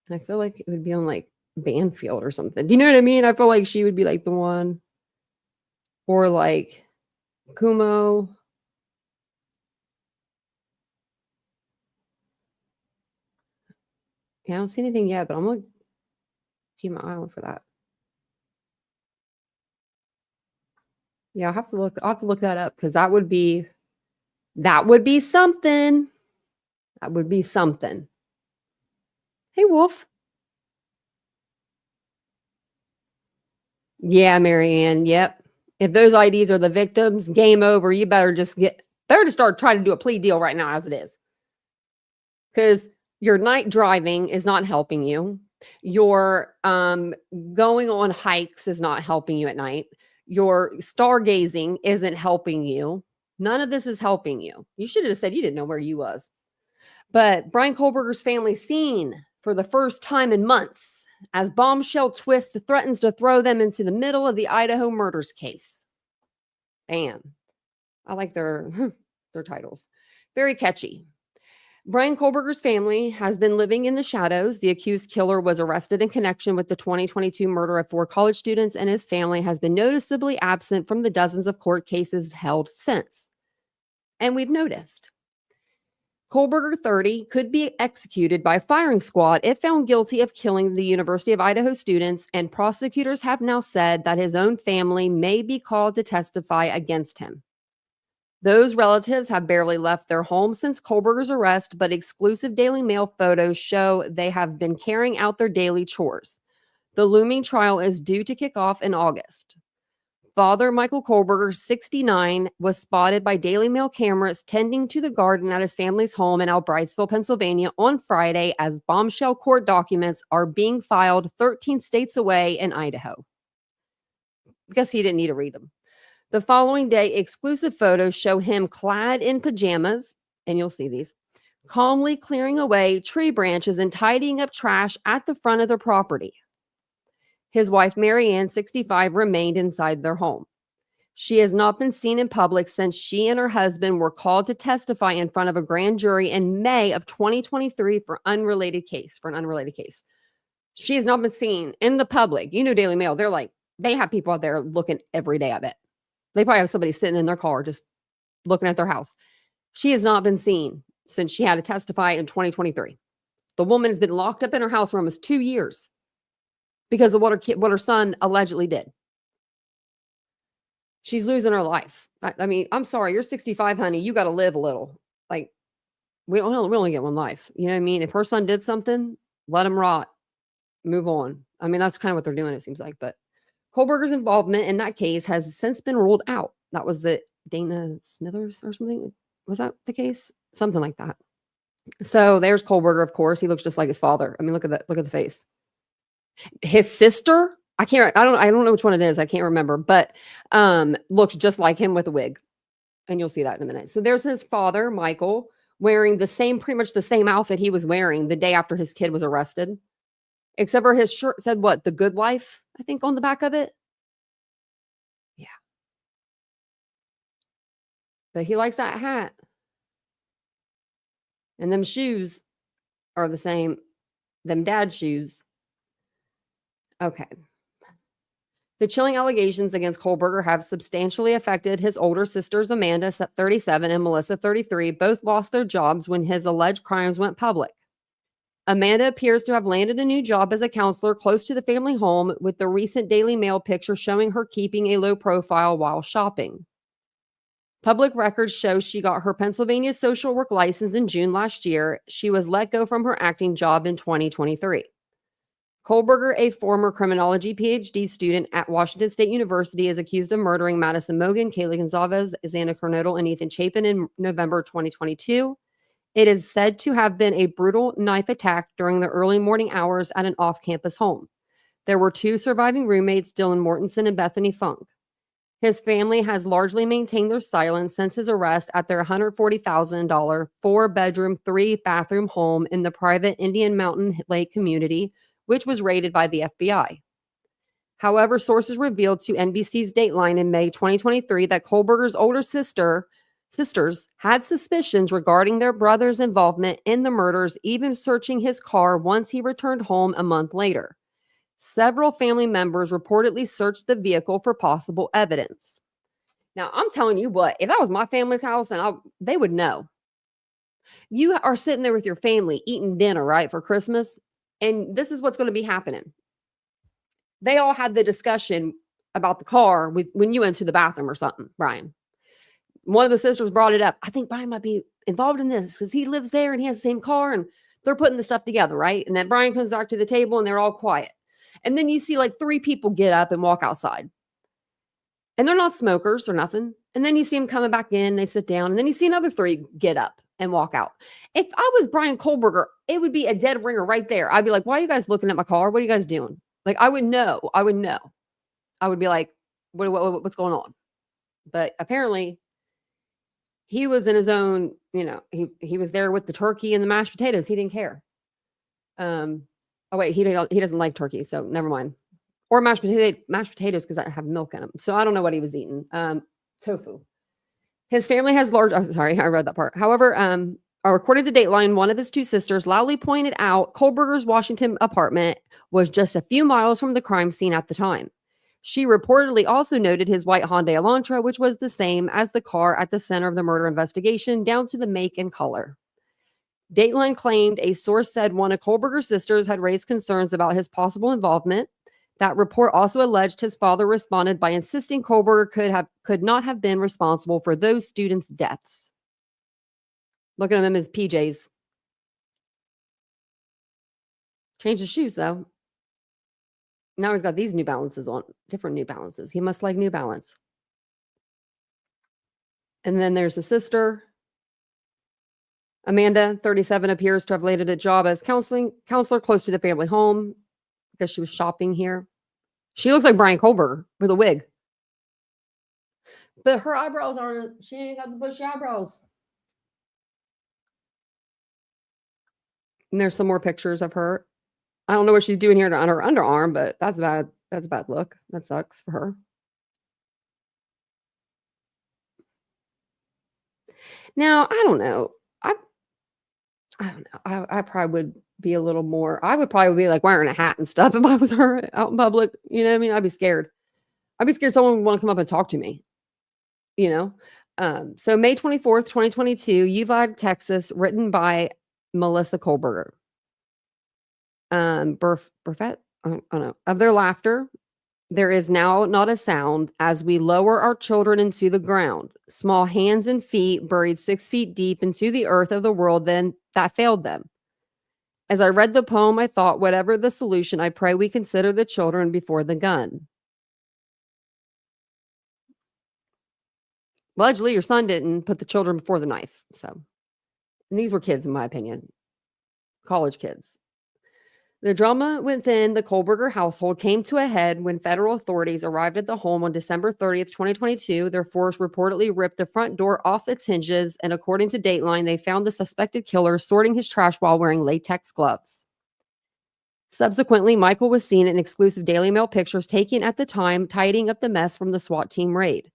And I feel like it would be on like Banfield or something. Do you know what I mean? I feel like she would be like the one. Or like Kumo. Yeah, I don't see anything yet, but I'm gonna keep my eye on for that. Yeah, I'll have to look that up, because that would be something. That would be something. Hey, Wolf. Yeah, Marianne. Yep. If those IDs are the victims, game over. You better just start trying to do a plea deal right now as it is. Because your night driving is not helping you. Your going on hikes is not helping you at night. Your stargazing isn't helping you. None of this is helping you. You should have said you didn't know where you was. But Bryan Kohberger's family seen for the first time in months as bombshell twist threatens to throw them into the middle of the Idaho murders case. Bam. I like their titles. Very catchy. Bryan Kohberger's family has been living in the shadows. The accused killer was arrested in connection with the 2022 murder of 4 college students, and his family has been noticeably absent from the dozens of court cases held since. And we've noticed. Kohberger, 30, could be executed by firing squad if found guilty of killing the University of Idaho students, and prosecutors have now said that his own family may be called to testify against him. Those relatives have barely left their home since Kohberger's arrest, but exclusive Daily Mail photos show they have been carrying out their daily chores. The looming trial is due to kick off in August. Father Michael Kohberger, 69, was spotted by Daily Mail cameras tending to the garden at his family's home in Albrightsville, Pennsylvania on Friday as bombshell court documents are being filed 13 states away in Idaho. I guess he didn't need to read them. The following day, exclusive photos show him clad in pajamas, and you'll see these, calmly clearing away tree branches and tidying up trash at the front of their property. His wife, Marianne, 65, remained inside their home. She has not been seen in public since she and her husband were called to testify in front of a grand jury in May of 2023 for an unrelated case. She has not been seen in the public. You know, Daily Mail, they have people out there looking every day, I bet. They probably have somebody sitting in their car just looking at their house. She has not been seen since she had to testify in 2023. The woman has been locked up in her house for almost 2 years because of what her son allegedly did. She's losing her life. I mean, I'm sorry, you're 65, honey. You got to live a little. Like, we only get one life. You know what I mean? If her son did something, let him rot. Move on. I mean, that's kind of what they're doing, it seems like. But Kohberger's involvement in that case has since been ruled out. That was the Dana Smithers or something. Was that the case? Something like that. So there's Kohberger, of course. He looks just like his father. I mean, look at that. Look at the face. His sister, I don't know which one it is. I can't remember, but looks just like him with a wig. And you'll see that in a minute. So there's his father, Michael, wearing pretty much the same outfit he was wearing the day after his kid was arrested. Except for his shirt said what? The Good Life, I think, on the back of it. Yeah. But he likes that hat. And them shoes are the same. Them dad shoes. Okay. The chilling allegations against Kohberger have substantially affected his older sisters, Amanda, 37, and Melissa, 33. Both lost their jobs when his alleged crimes went public. Amanda appears to have landed a new job as a counselor close to the family home, with the recent Daily Mail picture showing her keeping a low profile while shopping. Public records show she got her Pennsylvania social work license in June last year. She was let go from her acting job in 2023. Kohberger, a former criminology PhD student at Washington State University, is accused of murdering Madison Mogen, Kaylee Gonzalez, Xana Kernodle, and Ethan Chapin in November 2022. It is said to have been a brutal knife attack during the early morning hours at an off-campus home. There were 2 surviving roommates, Dylan Mortensen and Bethany Funk. His family has largely maintained their silence since his arrest at their $140,000 4-bedroom, 3-bathroom home in the private Indian Mountain Lake community, which was raided by the FBI. However, sources revealed to NBC's Dateline in May 2023 that Kohberger's older sisters had suspicions regarding their brother's involvement in the murders, even searching his car once he returned home a month later. Several family members reportedly searched the vehicle for possible evidence. Now, I'm telling you what, if that was my family's house, and they would know. You are sitting there with your family eating dinner, right, for Christmas, and this is what's going to be happening. They all had the discussion about the car when you went to the bathroom or something, Bryan. One of the sisters brought it up. I think Bryan might be involved in this because he lives there and he has the same car, and they're putting the stuff together, right? And then Bryan comes back to the table and they're all quiet. And then you see like 3 people get up and walk outside. And they're not smokers or nothing. And then you see them coming back in, they sit down, and then you see another 3 get up and walk out. If I was Bryan Kohberger, it would be a dead ringer right there. I'd be like, why are you guys looking at my car? What are you guys doing? Like, I would know. I would be like, what's going on? But apparently he was in his own, he was there with the turkey and the mashed potatoes. He didn't care. Oh wait, he doesn't like turkey, so never mind. Or mashed potatoes because I have milk in them. So I don't know what he was eating. Tofu. His family has large. Oh, sorry, I read that part. However, according to Dateline, one of his 2 sisters loudly pointed out Kohberger's Washington apartment was just a few miles from the crime scene at the time. She reportedly also noted his white Hyundai Elantra, which was the same as the car at the center of the murder investigation, down to the make and color. Dateline claimed a source said one of Kohberger's sisters had raised concerns about his possible involvement. That report also alleged his father responded by insisting Kohberger could not have been responsible for those students' deaths. Look at him in his PJs. Changed his shoes, though. Now he's got these New Balances on, different New Balances. He must like New Balance. And then there's a sister. Amanda, 37, appears to have landed a job as counselor close to the family home because she was shopping here. She looks like Bryan Kohberger with a wig. But her eyebrows aren't, she ain't got the bushy eyebrows. And there's some more pictures of her. I don't know what she's doing here on her underarm, but that's bad. That's a bad look. That sucks for her. Now, I don't know. I don't know. I probably would be a little more. I would probably be like wearing a hat and stuff if I was her out in public. You know what I mean? I'd be scared. I'd be scared someone would want to come up and talk to me. So May 24th, 2022, Uvalde, Texas, written by Melissa Kohberger. Burfett, I don't know. Of their laughter, there is now not a sound as we lower our children into the ground. Small hands and feet buried 6 feet deep into the earth of the world then that failed them. As I read the poem, I thought, whatever the solution, I pray we consider the children before the gun. Allegedly, your son didn't put the children before the knife. So, and these were kids, in my opinion, college kids. The drama within the Kohberger household came to a head when federal authorities arrived at the home on December 30th, 2022. Their force reportedly ripped the front door off its hinges, and according to Dateline, they found the suspected killer sorting his trash while wearing latex gloves. Subsequently, Michael was seen in exclusive Daily Mail pictures taken at the time, tidying up the mess from the SWAT team raid.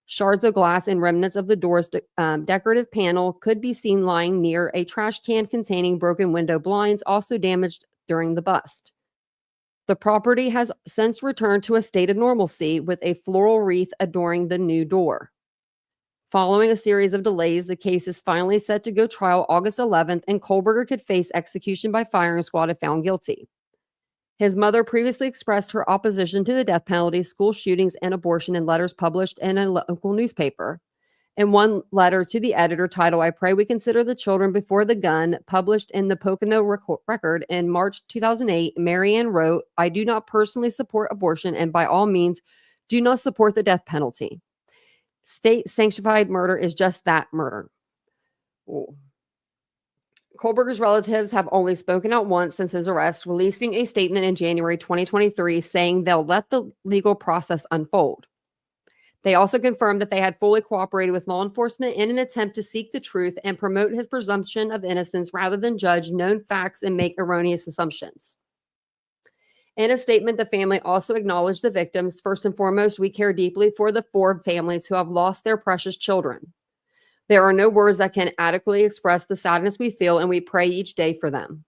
Shards of glass and remnants of the door's decorative panel could be seen lying near a trash can containing broken window blinds, also damaged during the bust. The property has since returned to a state of normalcy with a floral wreath adorning the new door. Following a series of delays, the case is finally set to go trial August 11th, and Kohberger could face execution by firing squad if found guilty. His mother previously expressed her opposition to the death penalty, school shootings, and abortion in letters published in a local newspaper. In one letter to the editor titled, "I pray we consider the children before the gun," published in the Pocono Record in March 2008, Marianne wrote, "I do not personally support abortion and by all means do not support the death penalty. State sanctified murder is just that, murder." Ooh. Kohberger's relatives have only spoken out once since his arrest, releasing a statement in January 2023 saying they'll let the legal process unfold. They also confirmed that they had fully cooperated with law enforcement in an attempt to seek the truth and promote his presumption of innocence rather than judge known facts and make erroneous assumptions. In a statement, the family also acknowledged the victims. "First and foremost, we care deeply for the 4 families who have lost their precious children. There are no words that can adequately express the sadness we feel, and we pray each day for them."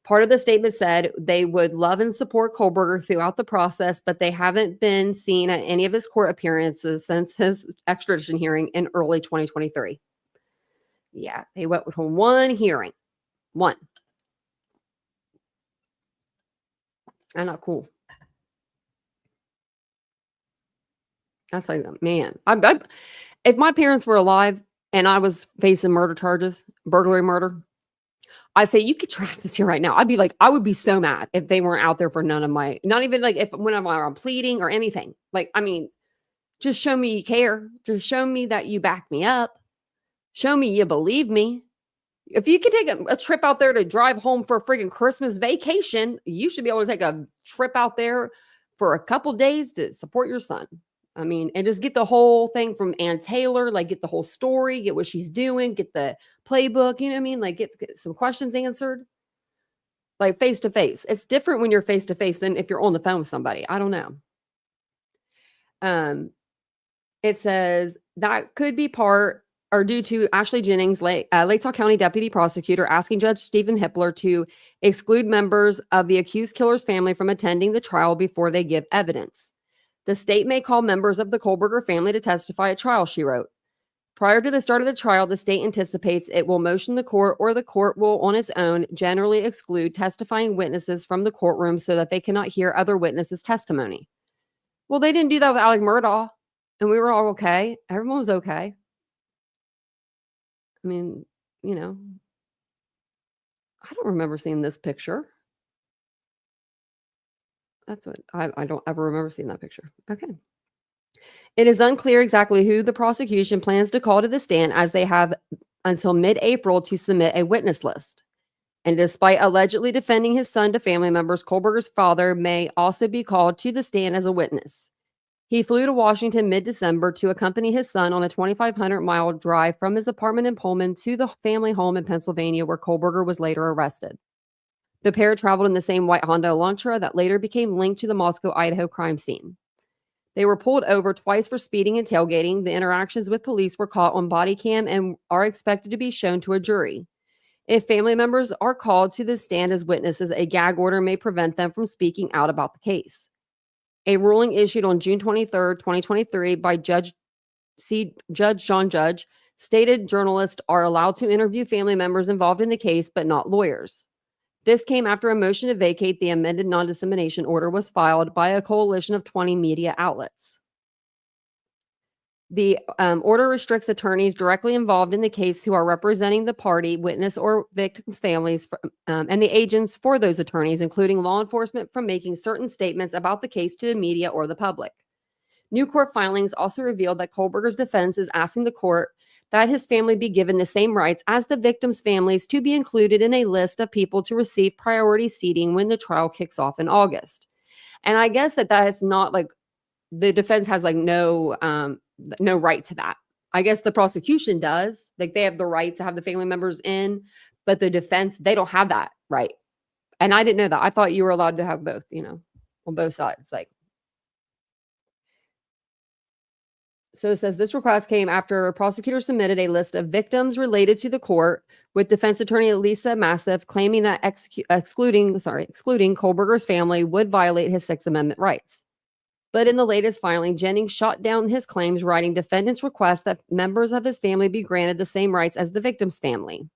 Part of the statement said they would love and support Kohberger throughout the process, but they haven't been seen at any of his court appearances since his extradition hearing in early 2023. Yeah, they went with one hearing. One. And not cool. That's like, man, if my parents were alive and I was facing murder charges, burglary murder, I say you could track this here right now. I'd be like, I would be so mad if they weren't out there for none of my, not even like if whenever I'm pleading or anything. Like, I mean, just show me you care. Just show me that you back me up. Show me you believe me. If you could take a trip out there to drive home for a friggin' Christmas vacation, you should be able to take a trip out there for a couple days to support your son. I mean, and just get the whole thing from Ann Taylor, like get the whole story, get what she's doing, get the playbook, you know what I mean? Like get some questions answered, like face to face. It's different when you're face to face than if you're on the phone with somebody. I don't know. It says that could be part or due to Ashley Jennings, Latah County Deputy Prosecutor, asking Judge Stephen Hippler to exclude members of the accused killer's family from attending the trial before they give evidence. "The state may call members of the Kohberger family to testify at trial," she wrote. "Prior to the start of the trial, the state anticipates it will motion the court or the court will on its own generally exclude testifying witnesses from the courtroom so that they cannot hear other witnesses' testimony." Well, they didn't do that with Alec Murdaugh, and we were all okay. Everyone was okay. I mean, you know, I don't remember seeing this picture. That's what I don't ever remember seeing that picture. Okay. It is unclear exactly who the prosecution plans to call to the stand, as they have until mid-April to submit a witness list. And despite allegedly defending his son to family members, Kohberger's father may also be called to the stand as a witness. He flew to Washington mid-December to accompany his son on a 2,500-mile drive from his apartment in Pullman to the family home in Pennsylvania, where Kohberger was later arrested. The pair traveled in the same white Honda Elantra that later became linked to the Moscow, Idaho crime scene. They were pulled over twice for speeding and tailgating. The interactions with police were caught on body cam and are expected to be shown to a jury. If family members are called to the stand as witnesses, a gag order may prevent them from speaking out about the case. A ruling issued on June 23, 2023 by Judge John Judge stated journalists are allowed to interview family members involved in the case, but not lawyers. This came after a motion to vacate the amended non-dissemination order was filed by a coalition of 20 media outlets. The order restricts attorneys directly involved in the case who are representing the party, witness, or victims' families, and the agents for those attorneys, including law enforcement, from making certain statements about the case to the media or the public. New court filings also revealed that Kohberger's defense is asking the court that his family be given the same rights as the victims' families to be included in a list of people to receive priority seating when the trial kicks off in August. And I guess that is not like the defense has like no right to that. I guess the prosecution does. Like they have the right to have the family members in, but the defense, they don't have that right. And I didn't know that. I thought you were allowed to have both, you know, on both sides. Like, so it says this request came after a prosecutor submitted a list of victims related to the court, with defense attorney Lisa Massiff claiming that excluding Kohberger's family would violate his Sixth Amendment rights. But in the latest filing, Jennings shot down his claims, writing defendant's request that members of his family be granted the same rights as the victim's family.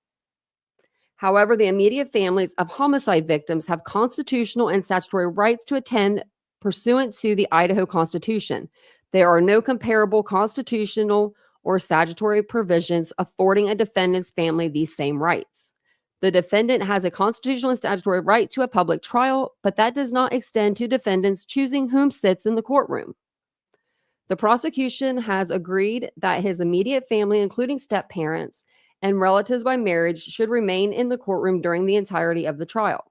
However, the immediate families of homicide victims have constitutional and statutory rights to attend pursuant to the Idaho Constitution. There are no comparable constitutional or statutory provisions affording a defendant's family these same rights. The defendant has a constitutional and statutory right to a public trial, but that does not extend to defendants choosing whom sits in the courtroom. The prosecution has agreed that his immediate family, including step-parents and relatives by marriage, should remain in the courtroom during the entirety of the trial.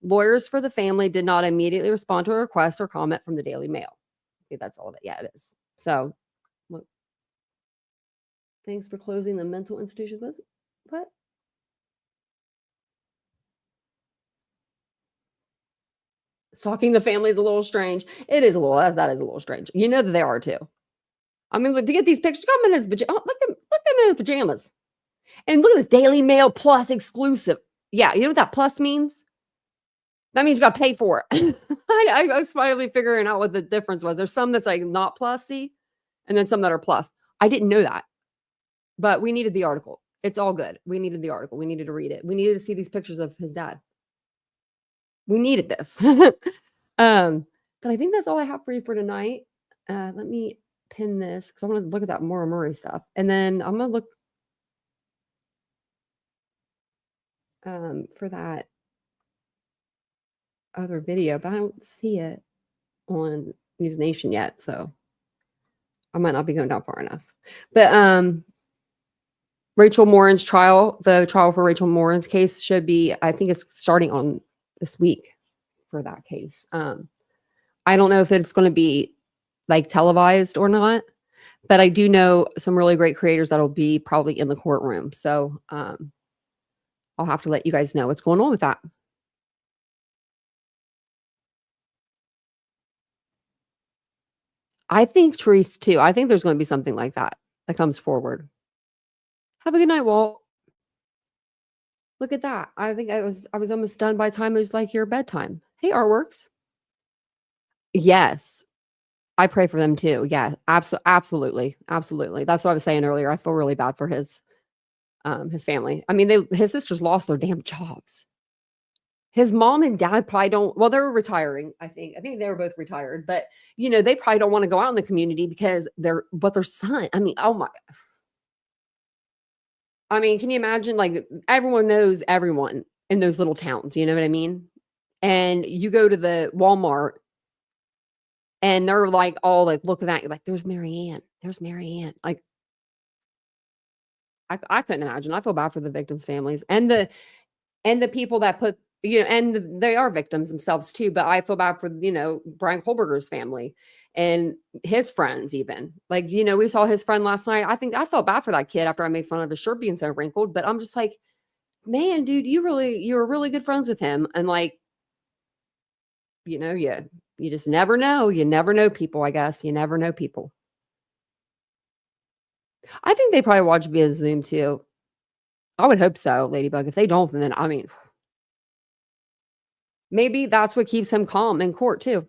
Lawyers for the family did not immediately respond to a request or comment from the Daily Mail. Okay, that's all of it. Yeah, it is. So, look. Thanks for closing the mental institution. What? Stalking the family is a little strange. It is a little, that is a little strange. You know that they are too. I mean, look, to get these pictures, come in his pajamas. Look at him in his pajamas. And look at this Daily Mail Plus exclusive. Yeah, you know what that plus means? That means you got to pay for it. I was finally figuring out what the difference was. There's some that's like not plus, see? And then some that are plus. I didn't know that. But we needed the article. It's all good. We needed the article. We needed to read it. We needed to see these pictures of his dad. We needed this. But I think that's all I have for you for tonight. Let me pin this because I want to look at that Maura Murray stuff. And then I'm going to look for that other video, but I don't see it on News Nation yet. So I might not be going down far enough. But Rachel Morin's trial, the trial for Rachel Morin's case should be, I think it's starting on this week for that case. I don't know if it's going to be like televised or not, but I do know some really great creators that'll be probably in the courtroom. So I'll have to let you guys know what's going on with that. I think Therese too. I think there's going to be something like that comes forward. Have a good night, Walt. Look at that. I think I was almost done by the time it was like your bedtime. Hey, Artworks. Yes. I pray for them too. Yeah, absolutely. Absolutely. That's what I was saying earlier. I feel really bad for his family. I mean, his sisters lost their damn jobs. His mom and dad probably don't, well, they're retiring, I think. I think they were both retired, but you know, they probably don't want to go out in the community because their son, I mean, oh my. I mean, can you imagine, like, everyone knows everyone in those little towns, you know what I mean? And you go to the Walmart and they're like all like looking at you like, there's Mary Ann. There's Mary Ann. Like, I couldn't imagine. I feel bad for the victims' families and the people that put, you know, and they are victims themselves too. But I feel bad for, you know, Bryan Kohberger's family and his friends even. Like, you know, we saw his friend last night. I think I felt bad for that kid after I made fun of his shirt being so wrinkled. But I'm just like, man, dude, you were really good friends with him. And like, you know, you just never know. You never know people, I guess. You never know people. I think they probably watch via Zoom too. I would hope so, Ladybug. If they don't, then I mean, maybe that's what keeps him calm in court too,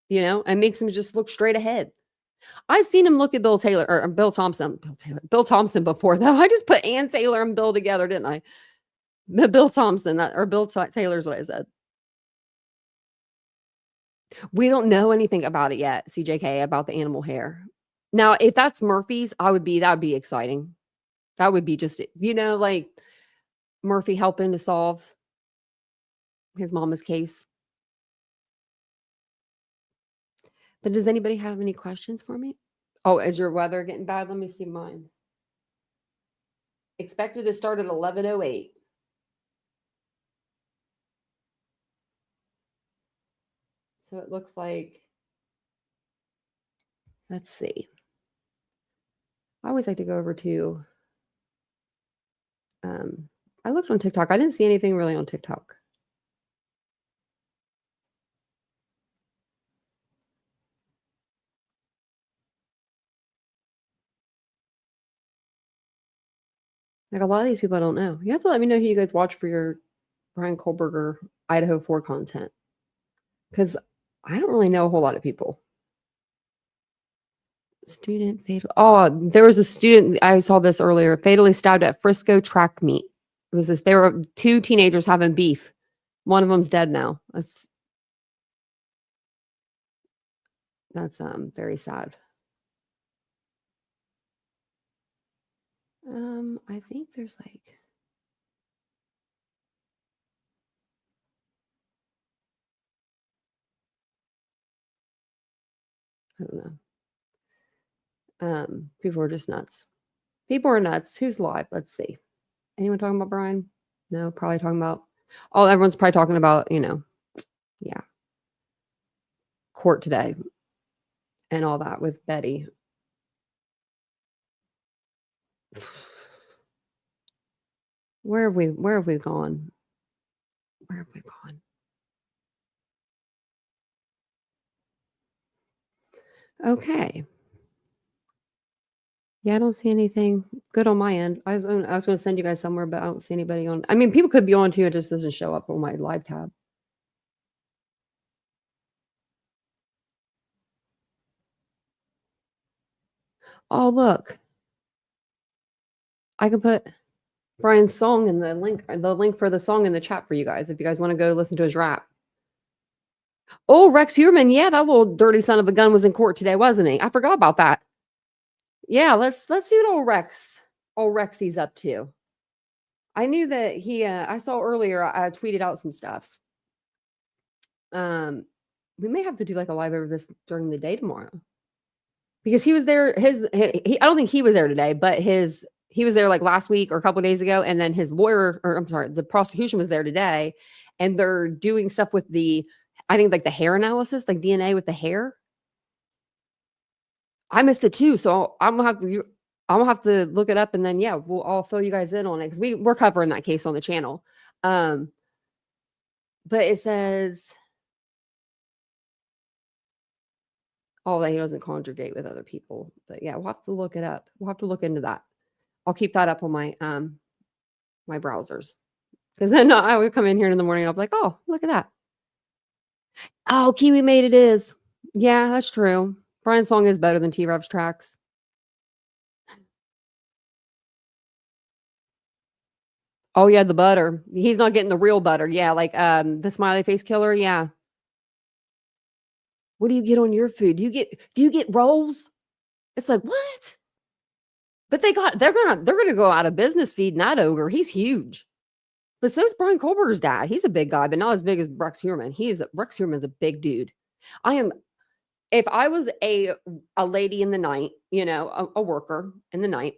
you know, and makes him just look straight ahead. I've seen him look at Bill Thompson before though. I just put Ann Taylor and Bill together, didn't I? Bill Thompson, Bill Taylor's what I said. We don't know anything about it yet, CJK, about the animal hair. Now, if that's Murphy's, that would be exciting. That would be just, you know, like Murphy helping to solve his mama's case. But does anybody have any questions for me? Oh, is your weather getting bad? Let me see mine. Expected to start at 11:08. So it looks like, let's see. I always like to go over to, I looked on TikTok. I didn't see anything really on TikTok. Like a lot of these people I don't know. You have to let me know who you guys watch for your Bryan Kohberger Idaho 4 content. Because I don't really know a whole lot of people. Student fatal. Oh, there was a student, I saw this earlier, fatally stabbed at Frisco track meet. It was this, there were 2 teenagers having beef. One of them's dead now. That's very sad. I think there's like. I don't know. People are just nuts. People are nuts. Who's live? Let's see. Anyone talking about Bryan? No, probably talking about. Oh, everyone's probably talking about, yeah, court today and all that with Betty. Where have we gone? Where have we gone? Okay. Yeah, I don't see anything good on my end. I was going to send you guys somewhere, but I don't see anybody on. I mean, people could be on too. It just doesn't show up on my live tab. Oh, look. I can put Bryan's song in the link for the song in the chat for you guys if you guys want to go listen to his rap. Oh, Rex Heuermann. Yeah, that little dirty son of a gun was in court today, wasn't he? I forgot about that. Yeah, let's see what old Rexy's up to. I knew that he I saw earlier I tweeted out some stuff. We may have to do like a live over this during the day tomorrow. Because he was there I don't think he was there today, but he was there like last week or a couple of days ago, and then his lawyer, or I'm sorry, the prosecution was there today, and they're doing stuff with I think like the hair analysis, like DNA with the hair. I missed it too, so I'm gonna have to look it up, and then I'll fill you guys in on it because we're covering that case on the channel. But it says, that he doesn't conjugate with other people. But yeah, we'll have to look it up. We'll have to look into that. I'll keep that up on my my browsers, because then I would come in here in the morning and I'll be like, oh, look at that. Oh, Kiwi made it is. Yeah, that's true. Bryan's song is better than T-Rev's tracks. Oh yeah, the butter. He's not getting the real butter. Yeah, like the smiley face killer. Yeah. What do you get on your food? Do you get rolls? It's like, what? But they're gonna go out of business feeding that ogre. He's huge. But so is Bryan Kohberger's dad. He's a big guy, but not as big as Rex Heuermann. Rex Heuermann's a big dude. If I was a lady in the night, a worker in the night,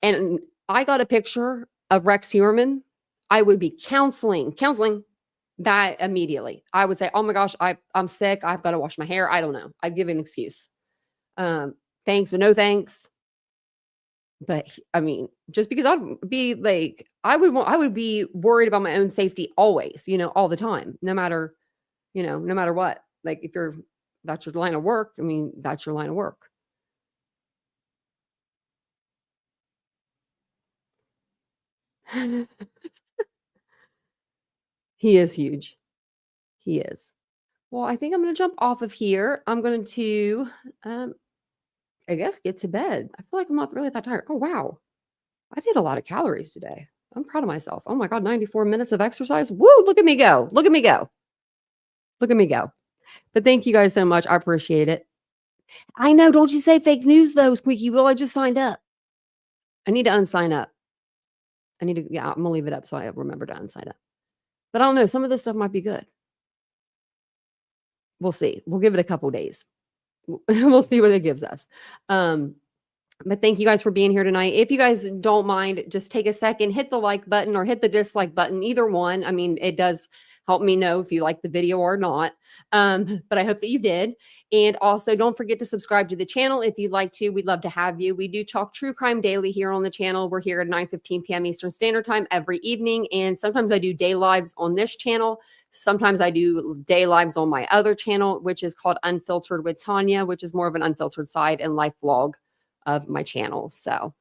and I got a picture of Rex Heuermann, I would be counseling that immediately. I would say, oh my gosh, I'm sick. I've got to wash my hair. I don't know. I'd give an excuse. Thanks, but no thanks. But I mean, just because I'd be like, I would be worried about my own safety always, all the time, no matter what. Like if that's your line of work, I mean, that's your line of work. He is huge. He is. Well, I think I'm going to jump off of here. I'm going to, I guess, get to bed. I feel like I'm not really that tired. Oh, wow. I did a lot of calories today. I'm proud of myself. Oh my God, 94 minutes of exercise. Woo, look at me go. Look at me go. Look at me go. But thank you guys so much. I appreciate it. I know. Don't you say fake news though, Squeaky Will. I just signed up. I need to unsign up. I'm going to leave it up so I remember to unsign up. But I don't know. Some of this stuff might be good. We'll see. We'll give it a couple days. We'll see what it gives us. But thank you guys for being here tonight. If you guys don't mind, just take a second, hit the like button or hit the dislike button, either one. I mean, it does help me know if you like the video or not. But I hope that you did. And also don't forget to subscribe to the channel if you'd like to. We'd love to have you. We do talk true crime daily here on the channel. We're here at 9:15 p.m. Eastern Standard Time every evening. And sometimes I do day lives on this channel. Sometimes I do day lives on my other channel, which is called Unfiltered with Tanya, which is more of an unfiltered side and life vlog of my channel. So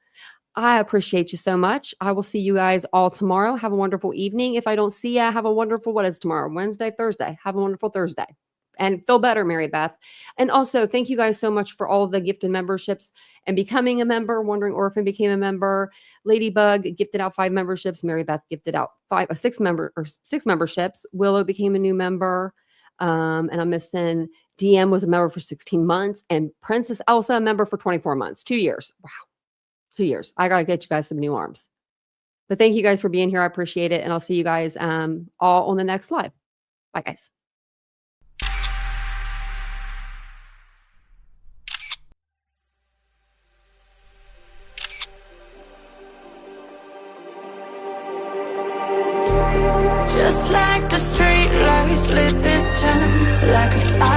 I appreciate you so much. I will see you guys all tomorrow. Have a wonderful evening. If I don't see you, have a wonderful, what is tomorrow? Wednesday, Thursday. Have a wonderful Thursday. And feel better, Mary Beth. And also, thank you guys so much for all of the gifted memberships and becoming a member. Wandering Orphan became a member. Ladybug gifted out 5 memberships. Mary Beth gifted out 6 memberships. Willow became a new member. And I'm missing DM was a member for 16 months. And Princess Elsa, a member for 24 months, 2 years. Wow. 2 years. I got to get you guys some new arms. But thank you guys for being here. I appreciate it. And I'll see you guys all on the next live. Bye, guys. Just like the street lights lit this town, like a fire.